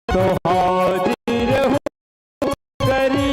तो हाजिर हूँ करी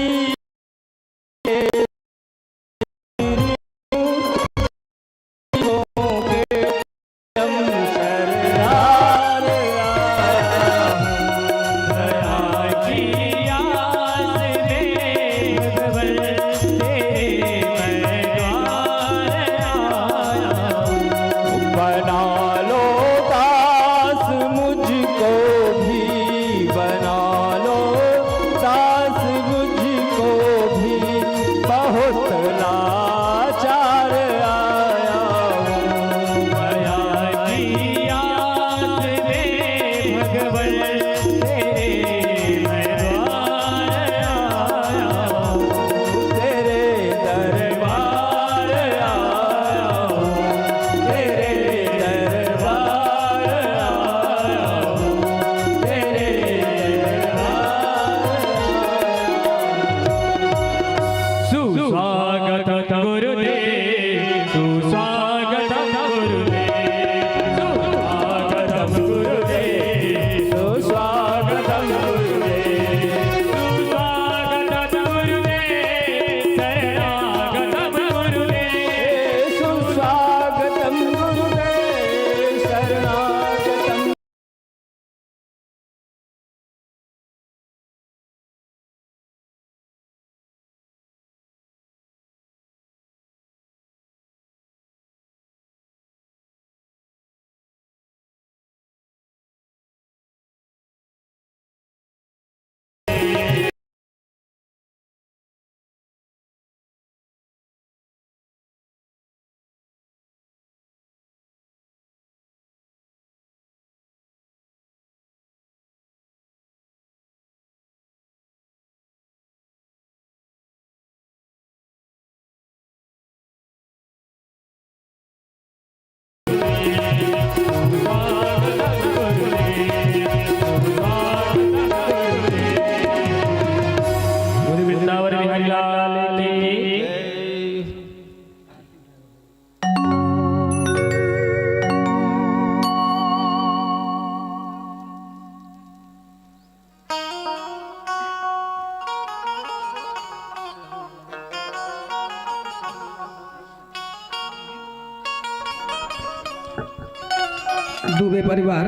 दुबे परिवार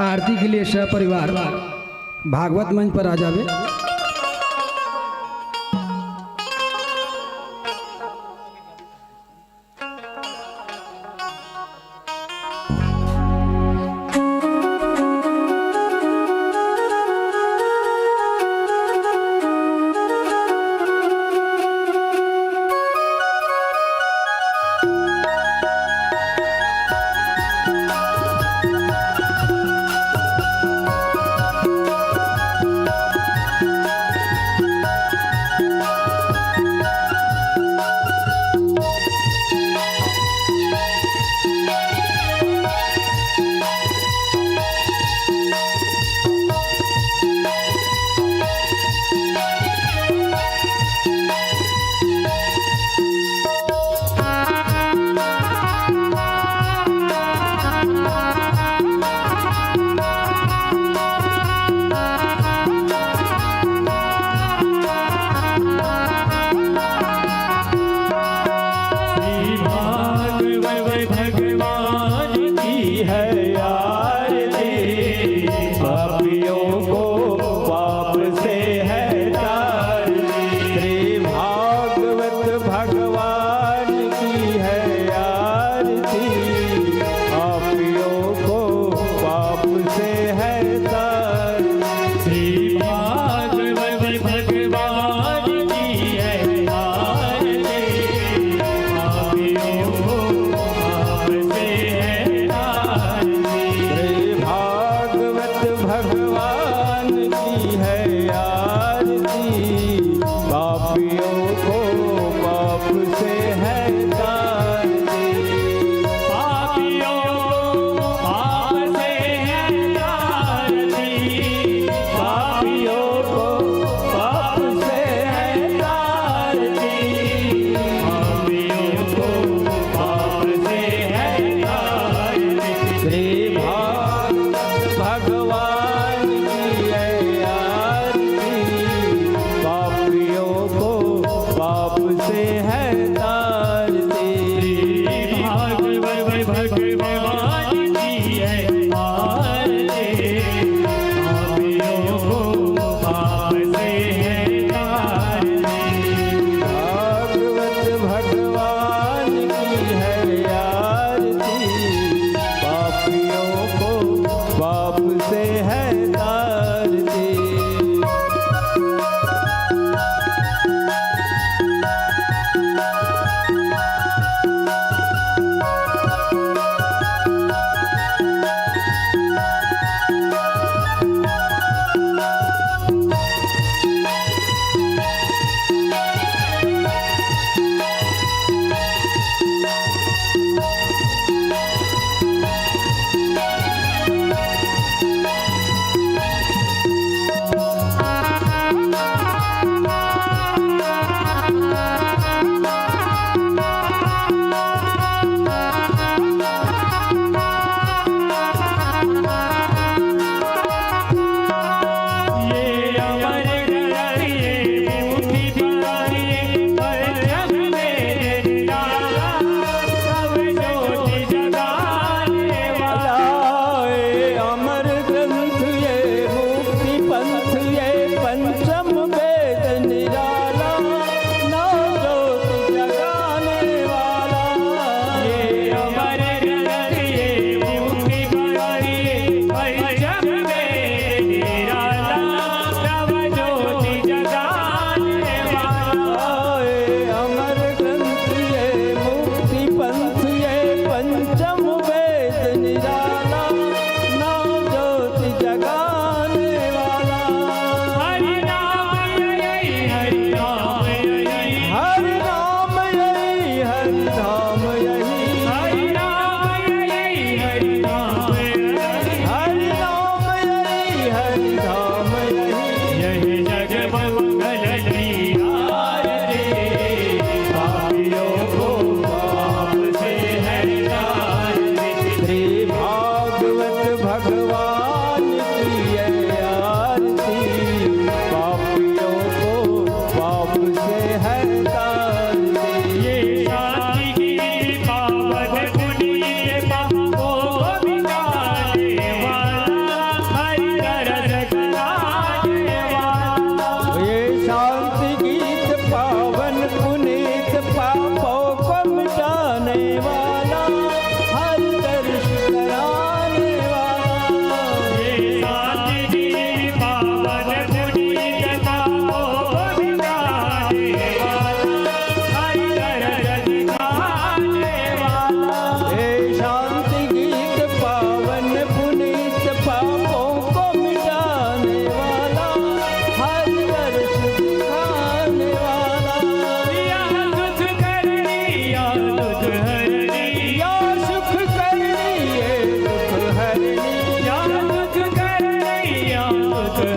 आरती के लिए सपरिवार भागवत मंच पर आ जावे।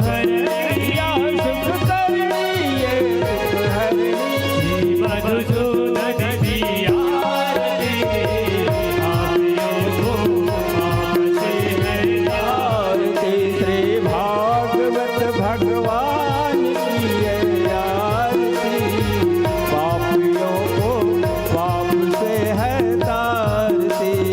हरैया सुख करनी ये सुख हरनी श्री मधुसूदन की आरती पापियों को पाप से है आरती श्री भागवत भगवान की है आरती पापियों को पाप से है तारती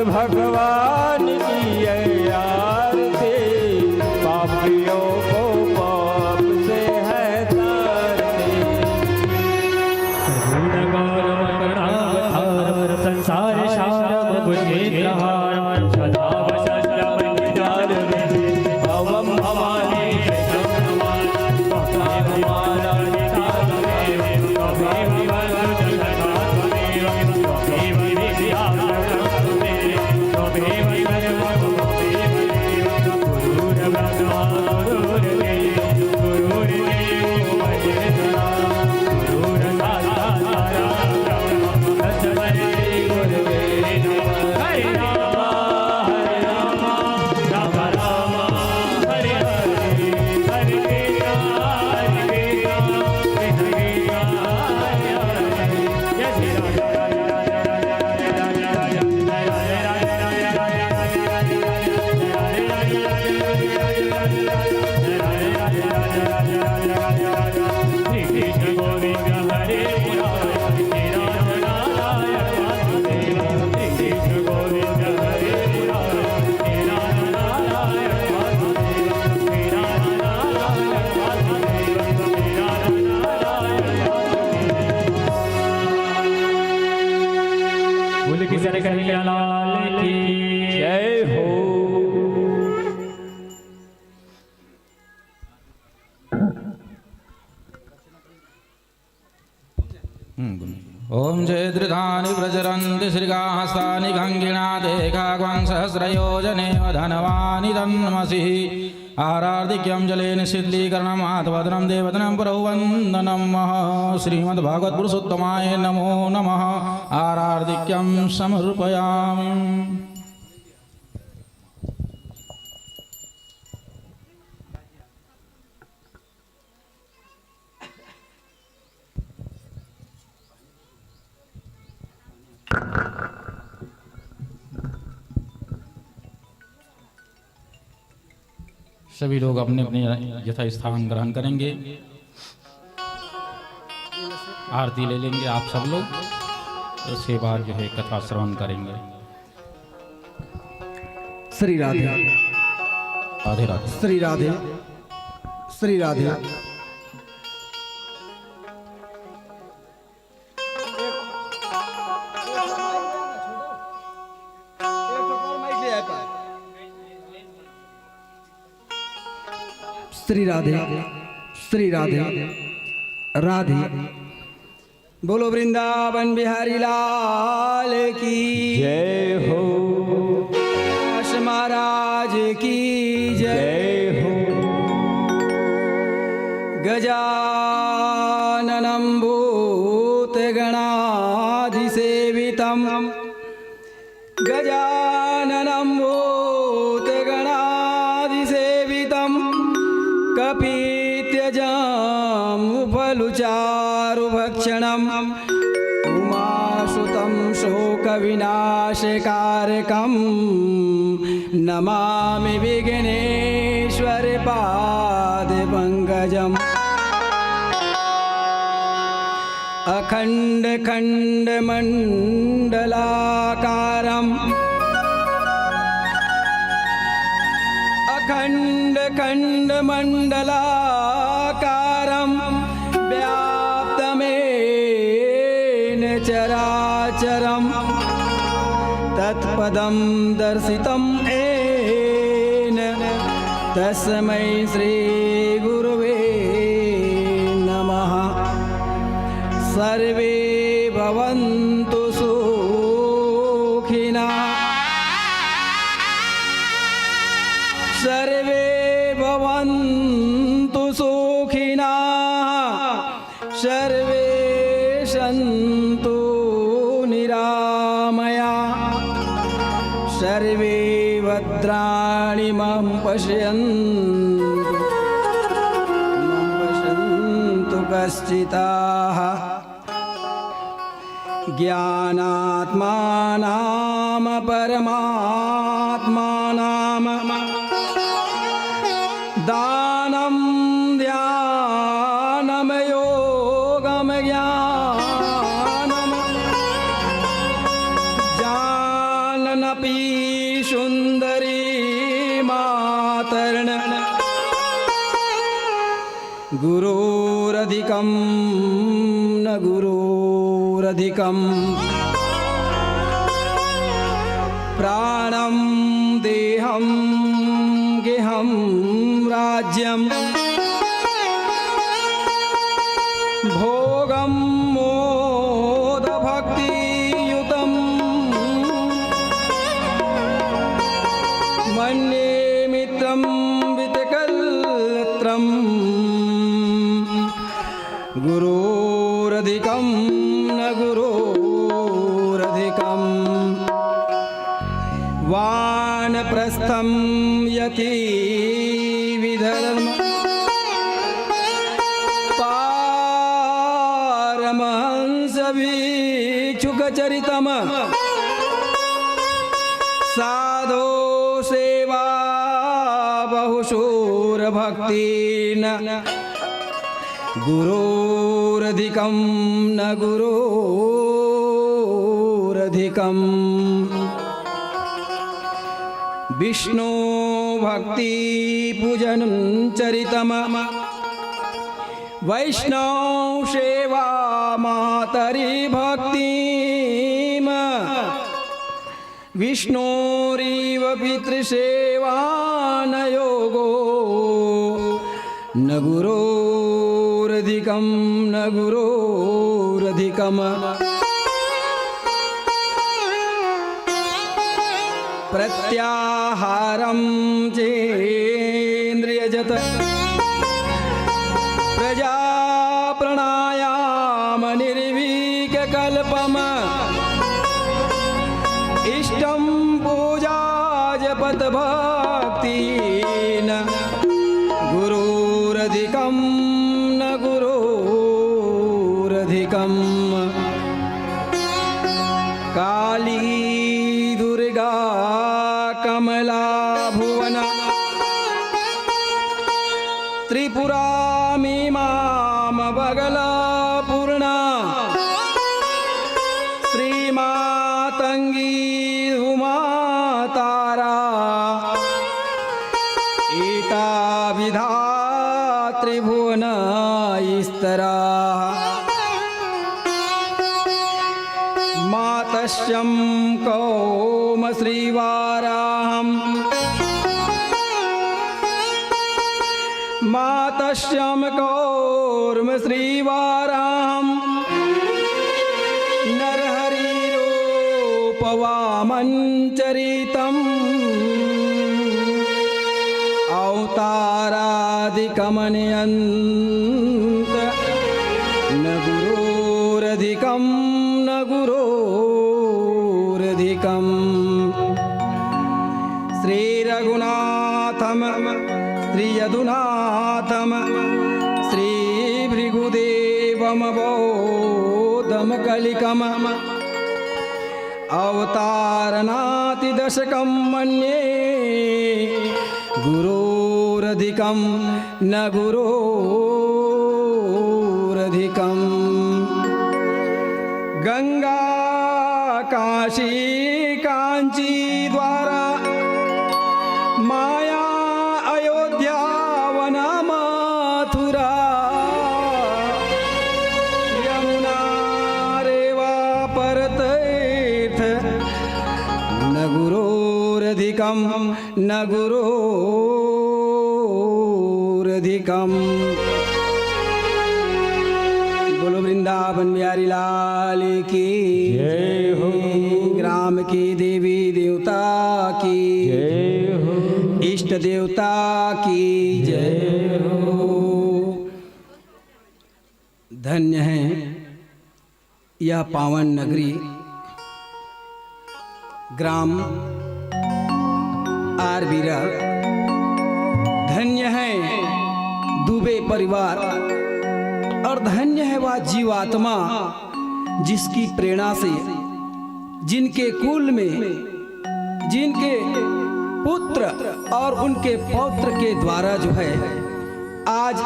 भगवान की है आरती पापियों को पाप से है तारती संसार शारम बुद्धेन्द्रहार सदा वसंतमंगल भवम भवानी कन्हैयालाल की जय हो। ओम जयद्रधानि प्रचरन्ति श्रीगास्तानि गङ्गिणा देखाग्वं सहस्रयोजने धनवानि तन्मसि आरार्धिक्यं जलेन शीतलीकरणमातवदनं देवतनं परौवन्दनं श्रीमद्भागवतपुरुषोत्तमाय नमो नमः। आरार्धिक्यं समर्पयामि। सभी लोग अपने अपने यथा स्थान ग्रहण करेंगे। आरती ले लेंगे आप सब लोग, उसके बाद जो है कथा श्रवण करेंगे। श्री राधे राधे राधे। श्री राधे श्री राधे। श्री राधे श्री राधे राधे। बोलो वृंदावन बिहारी लाल की जय हो, दास महाराज की जय हो। गजाननं भूतगणाधिसेवितं गजाननं भूतगणाधिसेवितं कपित्यजामुफलुचारुभक्षणम् उमासुतं शोकविनाशकारकं नमामि विघ्नेश्वरपादपङ्कजम् अखण्डखण्डमण्डलाकारम् अखण्डखण्डमण्डलाकारं व्याप्तमेन चराचरं तत्पदं दर्शितं येन तस्मै श्रीगुरुवे नमः। सर्वे भवन्तु सुखिनः सर्वे भवन्तु सुखिनः सर्वे सन्तु निरामयाः सर्वे भद्राणि मां पश्यन्तु कश्चिताः ज्ञानात्मानां परमात्मानां दानं ध्यानं योगं ज्ञानं जाननपि सुन्दरी मातर्न गुरोरधिकं न गुरोरधिकं प्राणं देहं गेहं राज्यं भोगं मोदभक्तियुतं मन्ये मित्रं वितकल्त्रं गुरोरधिकं न गुरोरधिकम् वानप्रस्थं यतिविधर्म पारमहंसभिक्षुकचरितम् साधो सेवा बहुशूरभक्तिन गुरोरधिकं न गुरोरधिकम् विष्णु भक्ति पूजन चरितम वैष्णव सेवा मातरि भक्ति विष्णोरिव पितृसेवा न योगो न गुरोरधिकं न गुरोरधिकम् प्रत्याहारं चेन्द्रियजत प्रजा प्राणायाम निर्विकल्पम् इष्टं पूजा जपत भक्तिन गुरोरधिकं न गुरोरधिकम् काली दुर्गा कमला भुवन त्रिपुरा मीमां बगला पूर्णा श्री मातंगी उमा तारा एता विधात्री भुवन ईस्तरा मातस्यं कौम श्रीवाराहं मातस्यं कौर्म श्रीवाराहं नरहरिरूपवामञ्चरितम् अवतारादिकमनयन्त न गुरोरधिकं न गुरोरधिकम् श्रीरघुनाथम श्रीयदुनाथम श्रीभृगुदेवमबोधम कलिकम अवतारनातिदशकं मन्ये गुरोरधिकं न गुरोरधिकम् गंगा काशी कांची द्वारा माया अयोध्या वना मथुरा यमुना रेवा परतीर्थ न गुरोरधिकं न गुरोरधिकम् बोलो वृंदावन बिहारी लाल की जय हो। ग्राम की देवी देवता की जय हो। इष्ट देवता की जय हो। धन्य है यह पावन नगरी ग्राम आरबीरा। धन्य है दुबे परिवार और धन्य है वह जीवात्मा जिसकी प्रेरणा से जिनके कुल में जिनके पुत्र और उनके पौत्र के द्वारा जो है आज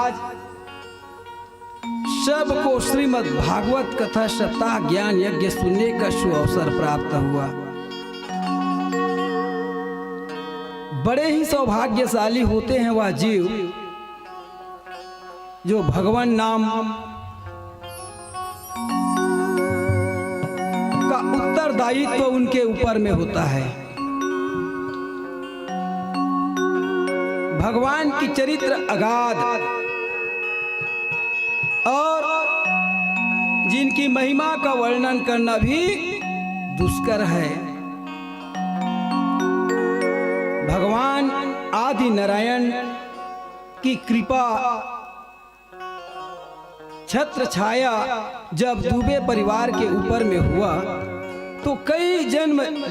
सबको श्रीमद् भागवत कथा सप्ताह ज्ञान यज्ञ सुनने का शुभ अवसर प्राप्त हुआ। बड़े ही सौभाग्यशाली होते हैं वह जीव जो भगवान नाम का उत्तरदायित्व उनके ऊपर में होता है। भगवान की चरित्र अगाध और जिनकी महिमा का वर्णन करना भी दुष्कर है। भगवान आदि नारायण की कृपा छत्र छाया जब दुबे परिवार के ऊपर में हुआ तो कई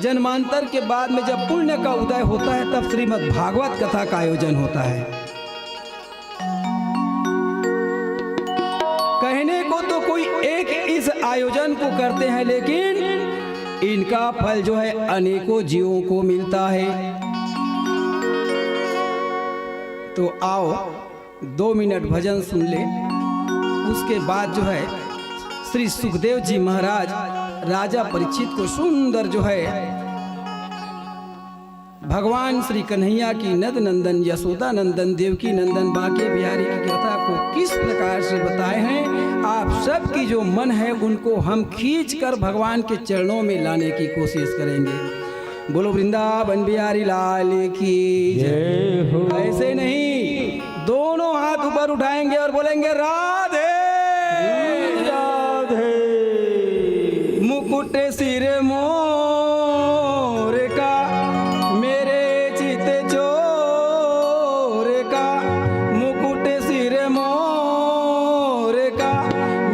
जन्मांतर के बाद में जब पुण्य का उदय होता है तब श्रीमद् भागवत कथा का आयोजन होता है। कहने को तो कोई एक इस आयोजन को करते हैं लेकिन इनका फल जो है अनेकों जीवों को मिलता है। तो आओ 2 मिनट भजन सुन ले। उसके बाद जो है श्री सुखदेव जी महाराज राजा परीक्षित को सुंदर जो है भगवान श्री कन्हैया की नद नंदन यशोदा नंदन देवकी नंदन बांके बिहारी की कथा को किस प्रकार से बताए हैं। आप सबकी जो मन है उनको हम खींच कर भगवान के चरणों में लाने की कोशिश करेंगे। बोलो वृंदावन बिहारी लाल की जय हो। ऐसे नहीं, दोनों हाथ ऊपर उठाएंगे और बोलेंगे राधे राधे। मुकुट सिर मोर का मेरे चित चोर का, मुकुट सिर मोर का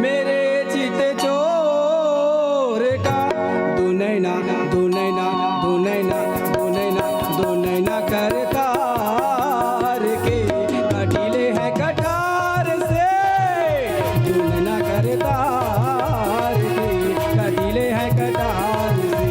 मेरे चित चोर का। दो नैना दो नैना दो नैना दो नैना दो नैना करता के कटीले हैं कटार से। दो नैना करता के कटीले हैं कटार से।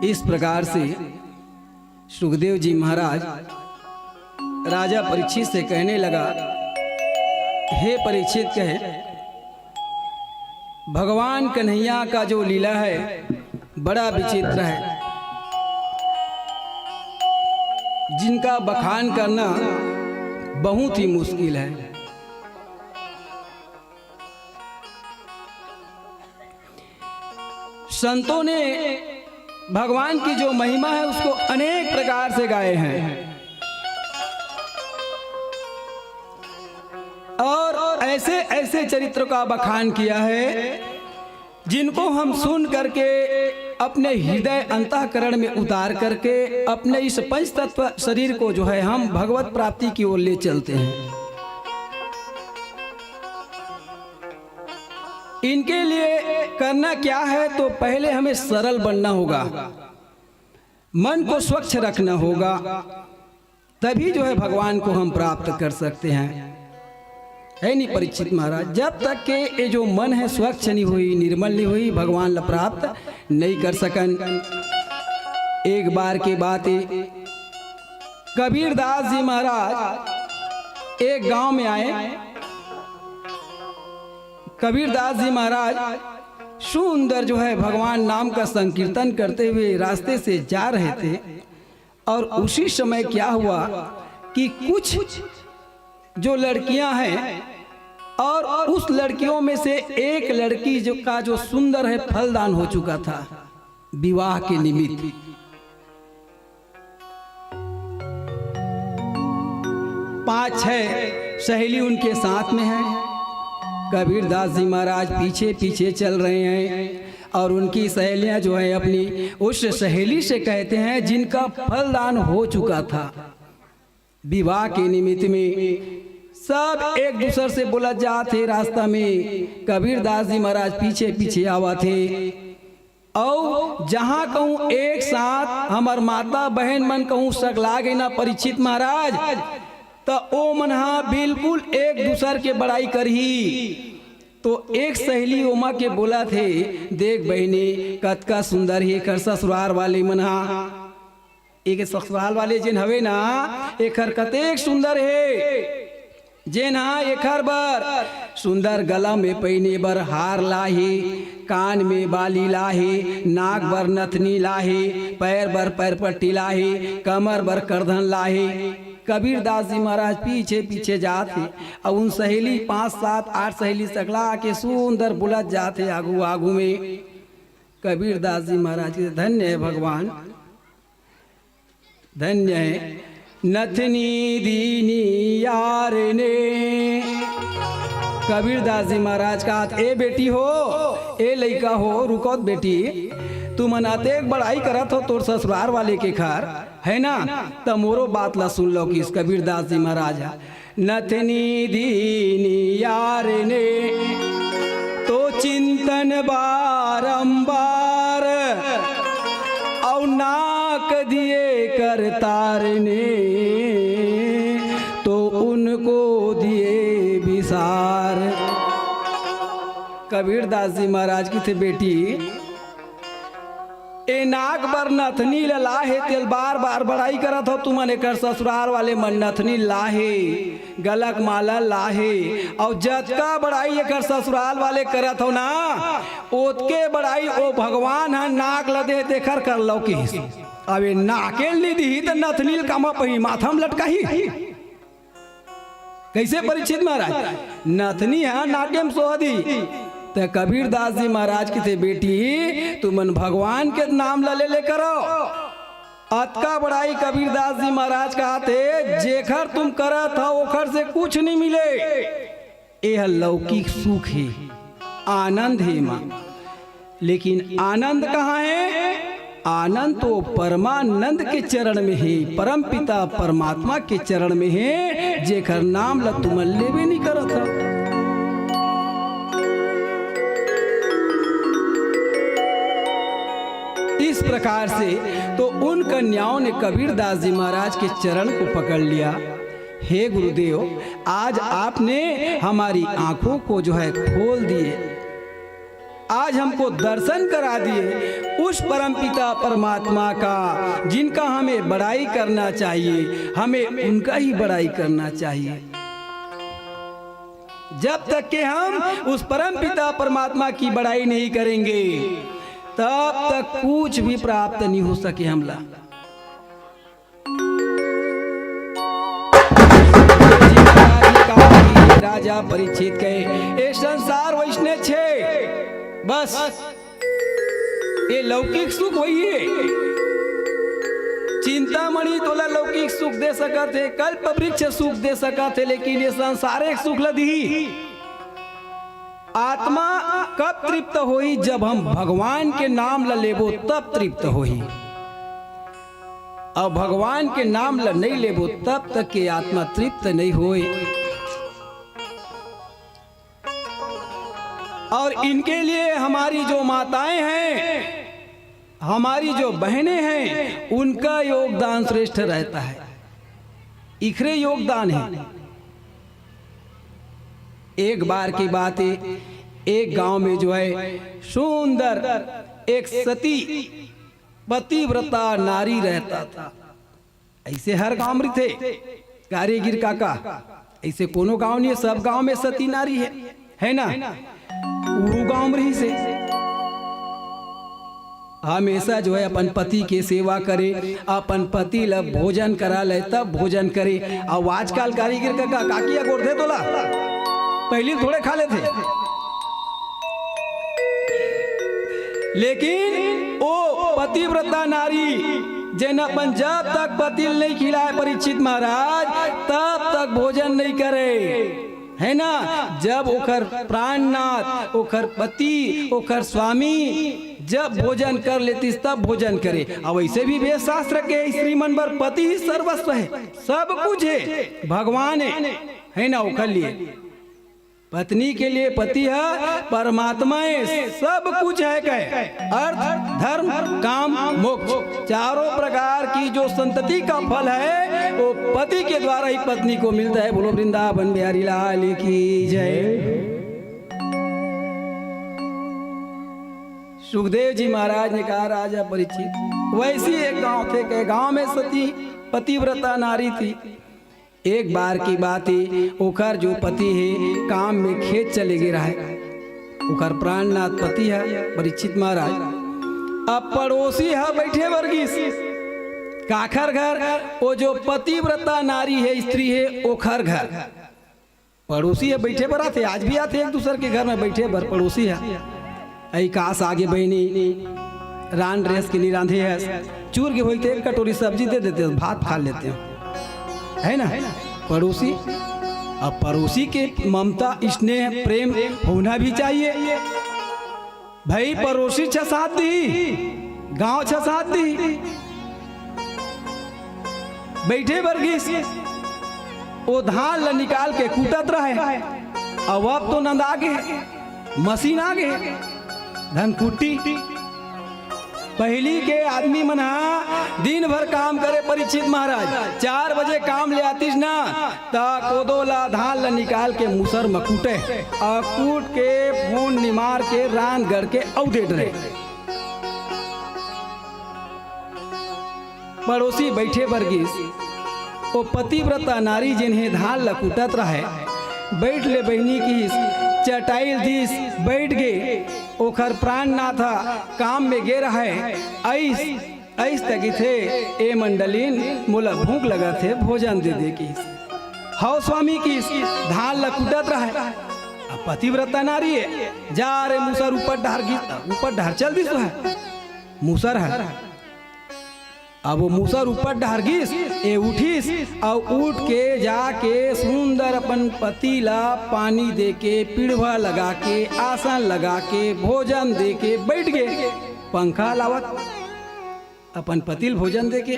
इस प्रकार से सुखदेव जी महाराज राजा परीक्षित से कहने लगा, हे परीक्षित, कहे भगवान कन्हैया का जो लीला है बड़ा विचित्र है, जिनका बखान करना बहुत ही मुश्किल है। संतों ने भगवान की जो महिमा है उसको अनेक प्रकार से गाए हैं और ऐसे ऐसे चरित्र का बखान किया है जिनको हम सुन करके अपने हृदय अंतःकरण में उतार करके अपने इस पंच तत्व शरीर को जो है हम भगवत प्राप्ति की ओर ले चलते हैं। इनके लिए करना क्या है, तो पहले हमें सरल बनना होगा, मन को स्वच्छ रखना होगा, तभी जो है भगवान को हम प्राप्त कर सकते हैं। है नहीं परीक्षित महाराज, जब तक के ये जो मन है स्वच्छ नहीं हुई, निर्मल नहीं हुई, भगवान ला प्राप्त नहीं कर सकन। एक बार की बात है, कबीरदास जी महाराज एक गांव में आए। कबीरदास जी महाराज सुंदर जो है भगवान नाम का संकीर्तन करते हुए रास्ते से जा रहे थे और उसी समय क्या हुआ कि कुछ जो लड़कियां हैं और उस लड़कियों में से एक लड़की जो सुंदर है फलदान हो चुका था विवाह के निमित्त। पांच छह सहेली उनके साथ में है। कबीरदास जी महाराज पीछे पीछे चल रहे हैं और उनकी सहेलियां जो है अपनी उस सहेली से कहते हैं जिनका फलदान हो चुका था विवाह के निमित्त में, सब एक दूसरे से बोला जाते रास्ता में। कबीरदास जी महाराज पीछे पीछे आवा थे और जहां कहूं एक साथ हमार माता बहन मन कहूं सकला गई ना परीक्षित महाराज, तो ओ मनहा बिल्कुल एक दूसर के बड़ाई कर ही। तो एक सहेली ओमा के बोला थे, देख बहनी कतका सुंदर ही कर ससुराल वाले मनहा, एक ससुराल वाले जिन हवे ना एक कतेक सुंदर है, जेन हा एखर बर सुंदर गला में पहने बर हार लाही, कान में बाली लाही, नाक बर नथनी लाही, पैर बर पैर पट्टी लाही, कमर बर करधन लाही। कबीरदास जी महाराज पीछे पीछे जाते और उन सहेली 5 7 8 सहेली सकला के सुंदर बुलत जाते आगू आगू में। कबीरदास जी महाराज के धन्य है भगवान, धन्य है नथनी दीनी यार ने। कबीरदास जी महाराज का ए बेटी हो, ए लइका हो, रुको बेटी, तू मनाते बड़ाई करत हो तोर ससुराल वाले के घर है ना, तो मोरो बात ला सुन लो कि इस कबीरदास जी महाराज नथनी दीनी यार ने तो चिंतन बारंबार और नाक दिए कर तारने तो उनको दिए विसार। कबीरदास जी महाराज की थे बेटी, ए नाक बर नथनी लाहे तेल बार बार बड़ाई करत हो तुमन एकर ससुराल वाले मन नथनी लाहे, गलक माला लाहे और जतका बड़ाई एकर ससुराल वाले करत हो ना ओतके बड़ाई ओ भगवान है नाक लदे देखर कर लो की। अबे नाके ली दी तो नथनी कामा पही माथम लटकाही। कैसे परीक्षित महाराज नथनी है नाके में सोहदी। तो कबीरदास जी महाराज की थे बेटी तुमन भगवान के नाम ले ले करो, अतका बड़ाई कबीरदास जी महाराज का थे जेखर तुम करत हो ओखर से कुछ नहीं मिले। यह लौकिक सुख है, आनंद है मां, लेकिन आनंद कहाँ है? आनंद तो परमानंद के चरण में है, परम पिता परमात्मा के चरण में है, जेखर नाम ला तुम लेवे नहीं करत हो। इस प्रकार से तो उन कन्याओं ने कबीरदास जी महाराज के चरण को पकड़ लिया। हे गुरुदेव, आज आपने हमारी आंखों को जो है खोल दिए, आज हमको दर्शन करा दिए उस परमपिता परमात्मा का, जिनका हमें बड़ाई करना चाहिए, हमें उनका ही बड़ाई करना चाहिए। जब तक कि हम उस परमपिता परमात्मा की बड़ाई नहीं करेंगे तब तक कुछ भी प्राप्त नहीं हो सके हमला। राजा परीक्षित कहे ये संसार वैष्णे छे, बस ये लौकिक सुख वही है। चिंतामणि तोला लौकिक सुख दे सकत है, कल्प वृक्ष सुख दे सकत है, लेकिन ये संसारिक सुख लदी। आत्मा कब तृप्त होई? जब हम भगवान के नाम ल लेबो तब तृप्त होई, और भगवान के नाम ल नहीं लेबो तब तक के आत्मा तृप्त नहीं होई। और इनके लिए हमारी जो माताएं हैं, हमारी जो बहनें हैं, उनका योगदान श्रेष्ठ रहता है। इखरे योगदान है। एक बार की बात है, एक गांव में जो है सुंदर एक सती पतिव्रता नारी रहता था। ऐसे हर गांव में थे कारीगिर काका, ऐसे कोनो गांव नहीं है, सब गांव में सती नारी है ना। वो गांव में ही से हमेशा जो है अपन पति के सेवा करे, अपन पति ला भोजन करा ले तब भोजन करे। और आजकल कारीगर का काकिया गोरथे तोला पहले थोड़े खा लेते, लेकिन वो पतिव्रता नारी जिन अपन जब तक पति नहीं खिलाए परीक्षित महाराज तब तक भोजन नहीं करे, है ना। जब ओकर प्राणनाथ, ओकर पति, ओकर स्वामी जब भोजन कर लेती तब भोजन करे। अब वैसे भी वेद शास्त्र के स्त्री मन पर पति ही सर्वस्व है, सब कुछ है, भगवान है ना। ओकर लिए पत्नी के लिए पति है, परमात्मा है, सब कुछ है। कहे अर्थ धर्म काम मोक्ष, चारों प्रकार की जो संतति का फल है वो पति के द्वारा ही पत्नी को मिलता है। बोलो वृंदावन बिहारी लाल की जय। सुखदेव जी महाराज ने कहा राजा परीक्षित, वैसी एक गांव थे के गांव में सती पतिव्रता नारी थी। एक बार की बात है, ओकर जो पति है काम में खेत चले गए रहा है, ओकर प्राणनाथ पति है परीक्षित महाराज। अब पड़ोसी है बैठे वर्गीस काखर घर, वो जो पतिव्रता नारी है स्त्री है ओखर घर, पड़ोसी है बैठे बर आते, आज भी आते एक दूसरे के घर में बैठे बर पड़ोसी है। ऐ काश आगे बहनी रान रेस के नहीं रांधे है, चूर के होते एक कटोरी सब्जी दे देते, भात खा लेते हैं, है ना पड़ोसी। अब पड़ोसी के ममता स्नेह प्रेम होना भी चाहिए भाई। पड़ोसी 6-7 दी, गांव 6-7 दी बैठे वर्गीस, वो धान ल निकाल के कूटत रहे। अब तो नंद आगे मशीन आगे धन कुट्टी। पहली के आदमी मना दिन भर काम करे परीक्षित महाराज, 4 बजे काम ले आतीस ना ता कोदोला धान ला निकाल के मुसर में कूटे, और कूट के फून निमार के रान गड़ के औदेट रहे। पड़ोसी बैठे वर्गीस, वो पतिव्रता नारी जिन्हें धान ला कूटत रहे, बैठ ले बहनी की चटाई दिस बैठ गए। ओखर प्राण ना था काम में गे रहा है, ऐस तकी थे ए मंडलीन मोला भूख लगा थे भोजन दे दे की। हाउ स्वामी की धान लकुटत रहा है, अब पतिव्रता नारी है, जा रे मुसर ऊपर ढार चल दिस है मुसर है। अब वो मूसर ऊपर ढारगिस, ए उठिस और उठ के जाके सुंदर अपन पति ला पानी दे के, पीढ़वा लगा के, आसन लगा के, भोजन दे के बैठ गए। पंखा लावत अपन पतिल भोजन दे के,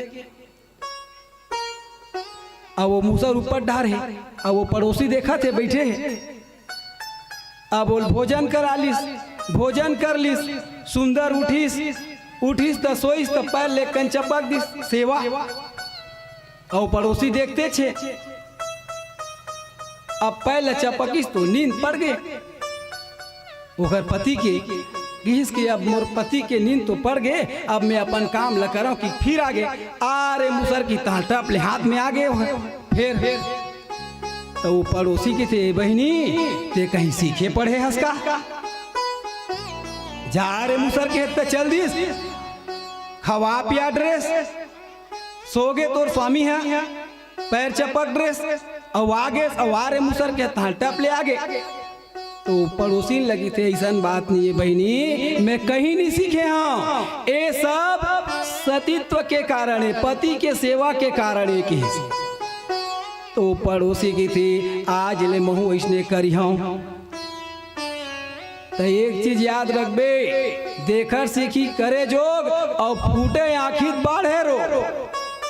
अब वो मूसर ऊपर ढार है, अब वो पड़ोसी देखा थे बैठे है, अब वो भोजन करा लिस, भोजन कर लिस, सुंदर उठिस त सोईस त पैर ले कंचपक दिस सेवा। और पड़ोसी देखते छे, अब पैर ले चपकिस तो नींद पड़ गए। ओकर पति के कि अब मोर पति के नींद तो पड़ गए, अब मैं अपन काम ल कराऊं कि फिर आगे आरे मुसर की तांटा अपने हाथ में आ गए। फिर तो वो पड़ोसी के थे, बहनी ते कहीं सीखे पढ़े हंसका जा रे मुसर के पे चल दिस खवा पिया ड्रेस सोगे तोर स्वामी है पैर चपक ड्रेस और आगे अवारे मुसर के तांटा ले आगे। तो पड़ोसी लगी थे ऐसा बात नहीं है बहनी, मैं कहीं नहीं सीखे हाँ, ये सब सतीत्व के कारण है, पति के सेवा के कारण है की। तो पड़ोसी की थी आज ले महू ऐसने करी हूं। तो एक चीज याद रखबे, देखर सीखी करे जोग और फूटे आखिर बाढ़े रो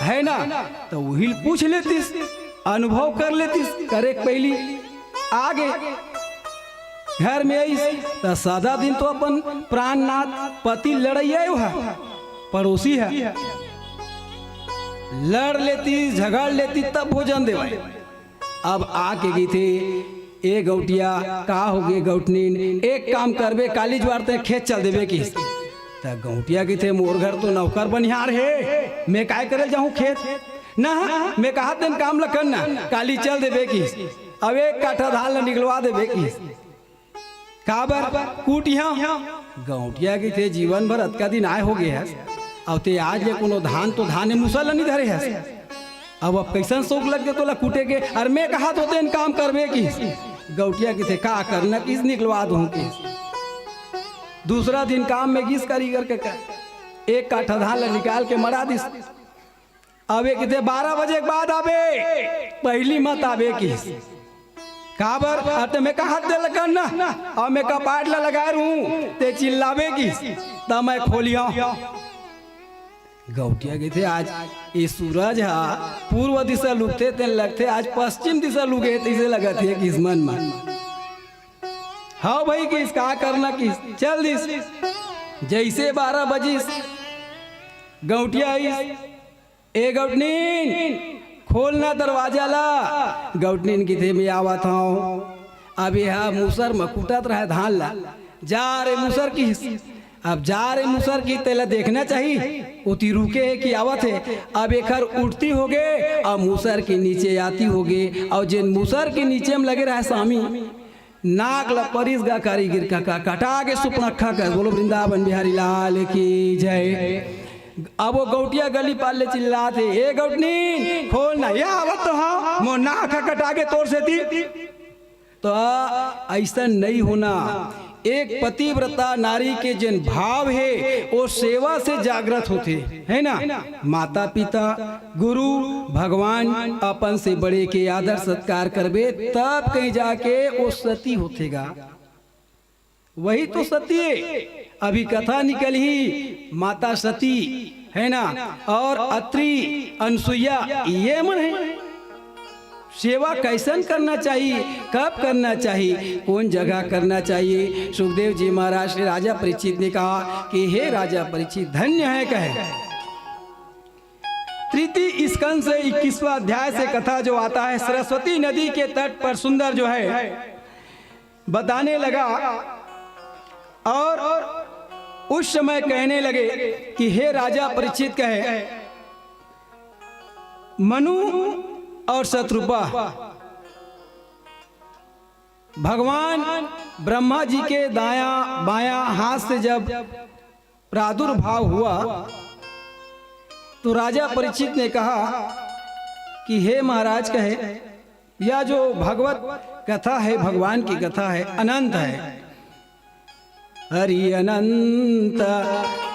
है ना। तो वही पूछ लेतीस, अनुभव कर लेतीस, करे पहली आगे घर में आई तो सादा दिन तो अपन प्राणनाथ पति लड़ैया है, पड़ोसी है, लड़ लेती झगड़ लेती तब भोजन दे। अब आके गई थी ए गौटिया का हो गए गौटनीन, एक काम करबे काली ज्वारते खेत चल देवे की। तो गौटिया की थे मोर घर तो नौकर बनिहार है, मैं काय करे जाऊं खेत ना, मैं कहा तेन काम ल करना काली चल देवे की। अब एक काठा धान ल निकलवा देवे की काबर कूटिया। गौटिया की थे जीवन भर अतका दिन आए हो गए है, अब ते आज ये कोनो धान तो धान मुसल नहीं धरे है। अब कैसन शौक लग गए तो ला कूटे के, और मैं कहा तो तेन काम करबे की। गौटिया की थे का करना किस निकलवा दूं की। दूसरा दिन काम में घिस कारीगर के कर एक काठा धान निकाल के मरा दिस। अब एक 12 बजे के बाद आवे, पहली मत आवे की काबर अते मैं कहा दे लगना और मैं कपाट ला लगा रू ते चिल्लावे की तब मैं खोलिया। गौटिया गए थे आज ये सूरज हा पूर्व दिशा लुकते थे लगते आज पश्चिम दिशा लुके इसे लगा थे किस मन मन। हाँ भाई किस का करना किस चल दिस। जैसे 12 बजे गौटिया आई, ए गौटनीन खोलना दरवाजा ला। गौटनीन की थे मैं आवा था अब यहाँ मुसर मकुटत रहा धान ला जा रे मुसर की। अब जा रे मुसर की तेला देखना चाहिए उती रुके है कि आवत है। अब एक उठती हो गए और मुसर के नीचे आती हो गए, और जिन मुसर के नीचे में लगे रहा स्वामी नाक ला परिस गा कारीगिर का कटा के सुपनखा कर बोलो वृंदावन बिहारी लाल की जय। अब वो गौटिया गली पाले चिल्लाते ए गौटनी खोलना या आवत तो हाँ मो नाक कटा के तोड़ से थी। तो ऐसा नहीं होना। एक पतिव्रता नारी के जिन भाव है वो सेवा से जागृत होते है ना। माता पिता गुरु भगवान अपन से बड़े के आदर सत्कार करबे तब कहीं जाके वो सती होतेगा, वही तो सती है। अभी कथा निकल ही माता सती है ना, और अत्रि अनसुईया ये मन है। सेवा कैसन करना चाहिए, कब करना चाहिए, कौन जगह करना चाहिए। सुखदेव जी महाराज श्री राजा परीक्षित ने कहा कि हे राजा परीक्षित धन्य है कहे। तृतीय स्कंद से 21वां अध्याय से कथा जो आता है सरस्वती नदी के तट पर सुंदर जो है बताने लगा, और उस समय कहने लगे कि हे राजा परीक्षित कहे मनु और शत्रुपा भगवान ब्रह्मा जी के दाया बाया हाथ से जब प्रादुर्भाव हुआ तो राजा परीक्षित ने कहा कि हे महाराज कहे यह जो भगवत कथा है भगवान की कथा है अनंत है। हरि अनंत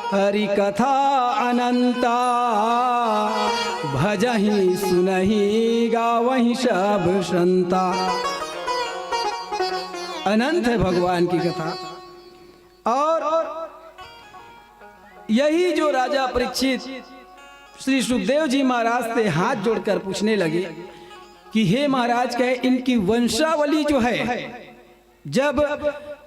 हरि कथा अनंता भजहि सुनहि गावहि सब संता। अनंत है भगवान की कथा। और यही जो राजा परीक्षित श्री सुखदेव जी महाराज से हाथ जोड़कर पूछने लगे कि हे महाराज कहे इनकी वंशावली जो है, जब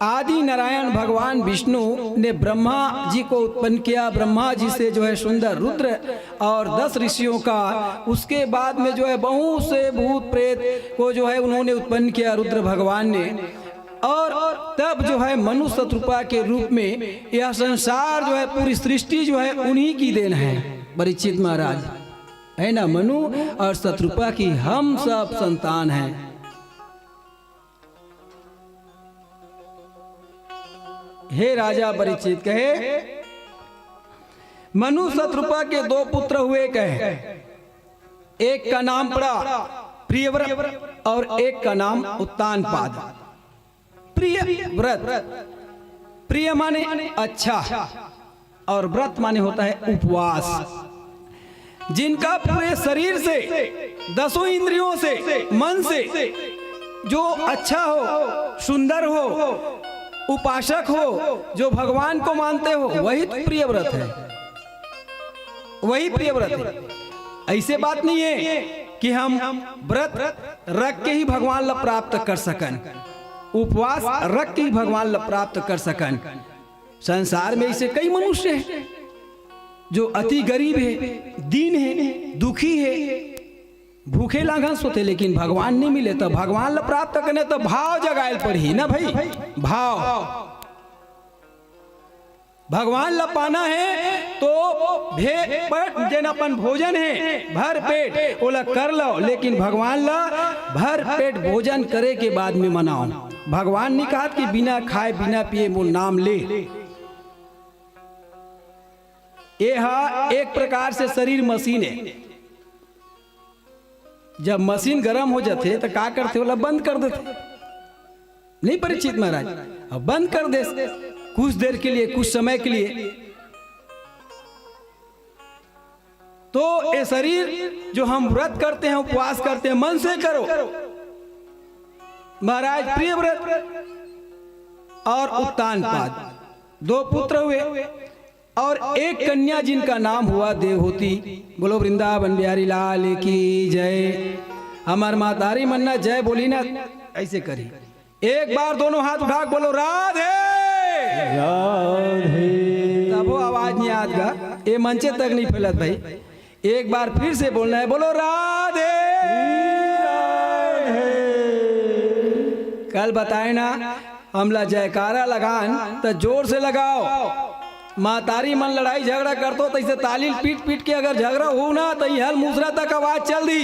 आदि नारायण भगवान विष्णु ने ब्रह्मा जी को उत्पन्न किया, ब्रह्मा जी से जो है सुंदर रुद्र और 10 ऋषियों का, उसके बाद में जो है बहुत से भूत प्रेत को जो है उन्होंने उत्पन्न किया रुद्र भगवान ने। और तब जो है मनु शत्रुपा के रूप में यह संसार जो है, पूरी सृष्टि जो है उन्हीं की देन है परीक्षित महाराज, है ना। मनु और शत्रुपा की हम सब संतान हैं। हे राजा परीक्षित कहे, मनु शत्रुपा के 2 पुत्र हुए कहे, एक का नाम पड़ा प्रियव्रत और एक का नाम उत्तानपाद। प्रियव्रत, प्रिय माने अच्छा और व्रत माने होता है उपवास। जिनका पूरे शरीर से, 10 इंद्रियों से, मन से जो अच्छा हो, सुंदर हो, उपासक हो, जो भगवान को मानते हो, वही तो प्रियव्रत है, वही प्रियव्रत है। ऐसे बात नहीं है कि हम व्रत रख के ही भगवान ला प्राप्त कर सकन, उपवास रख के ही भगवान ला प्राप्त कर सकन। संसार में ऐसे कई मनुष्य हैं जो अति गरीब है, दीन है, दुखी है, भूखे लाघंस होते, लेकिन भगवान नहीं मिले। तो भगवान ला प्राप्त करने तो भाव जगायल पड़ी ना भाई, भाव। भगवान ला पाना है तो पेट अपन भोजन है, भर पेट ओला कर लो, लेकिन भगवान ला भर पेट भोजन करे के बाद में मनाओ। भगवान ने कहा कि बिना खाए बिना पिए वो नाम ले। यह एक प्रकार से शरीर मशीन है। जब मशीन गर्म हो जाते तो क्या करते, बोला बंद कर देते, नहीं परीक्षित महाराज, अब बंद कर दे कुछ देर के लिए, कुछ समय के लिए। तो ये शरीर जो हम व्रत करते हैं, उपवास करते हैं, मन से करो। महाराज प्रियव्रत और उत्तानपाद 2 पुत्र हुए और एक कन्या जिनका नाम हुआ देवहूति। बोलो वृंदावन बिहारी लाल की जय। हमार मातारी मन्ना जय बोली ना, ऐसे करी। एक बार दोनों हाथ उठा बोलो राधे राधे। तब वो आवाज नहीं आएगा, ये मंचे तक नहीं फैलत भाई। एक बार फिर से बोलना है, बोलो राधे राधे। कल बताए ना हमला जयकारा लगान तो जोर से लगाओ। मातारी मन लड़ाई झगड़ा करतो तो इसे ताली पीट पीट के अगर झगड़ा हो ना तो हल मूसरा तक आवाज चल दी,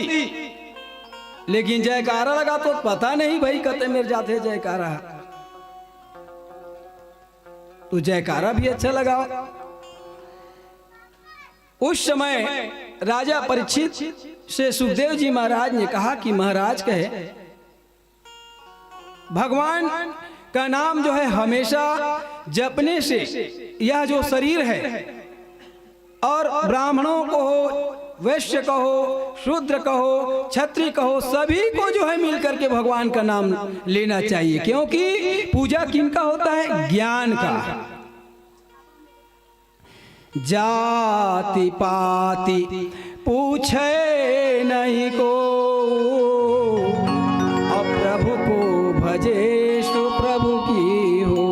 लेकिन जयकारा लगा तो पता नहीं भाई कते मेरे जाते जयकारा। तो जयकारा भी अच्छा लगाओ। उस समय राजा परीक्षित से सुखदेव जी महाराज ने कहा कि महाराज कहे, भगवान का नाम जो है हमेशा जपने से यह जो शरीर है, और ब्राह्मणों को हो, वैश्य कहो, शूद्र कहो, क्षत्रिय कहो, सभी को जो है मिलकर के भगवान का नाम लेना चाहिए। क्योंकि पूजा किनका होता है? ज्ञान का। जाति पाति पूछे नहीं को, अब प्रभु को भजे सो प्रभु की हो।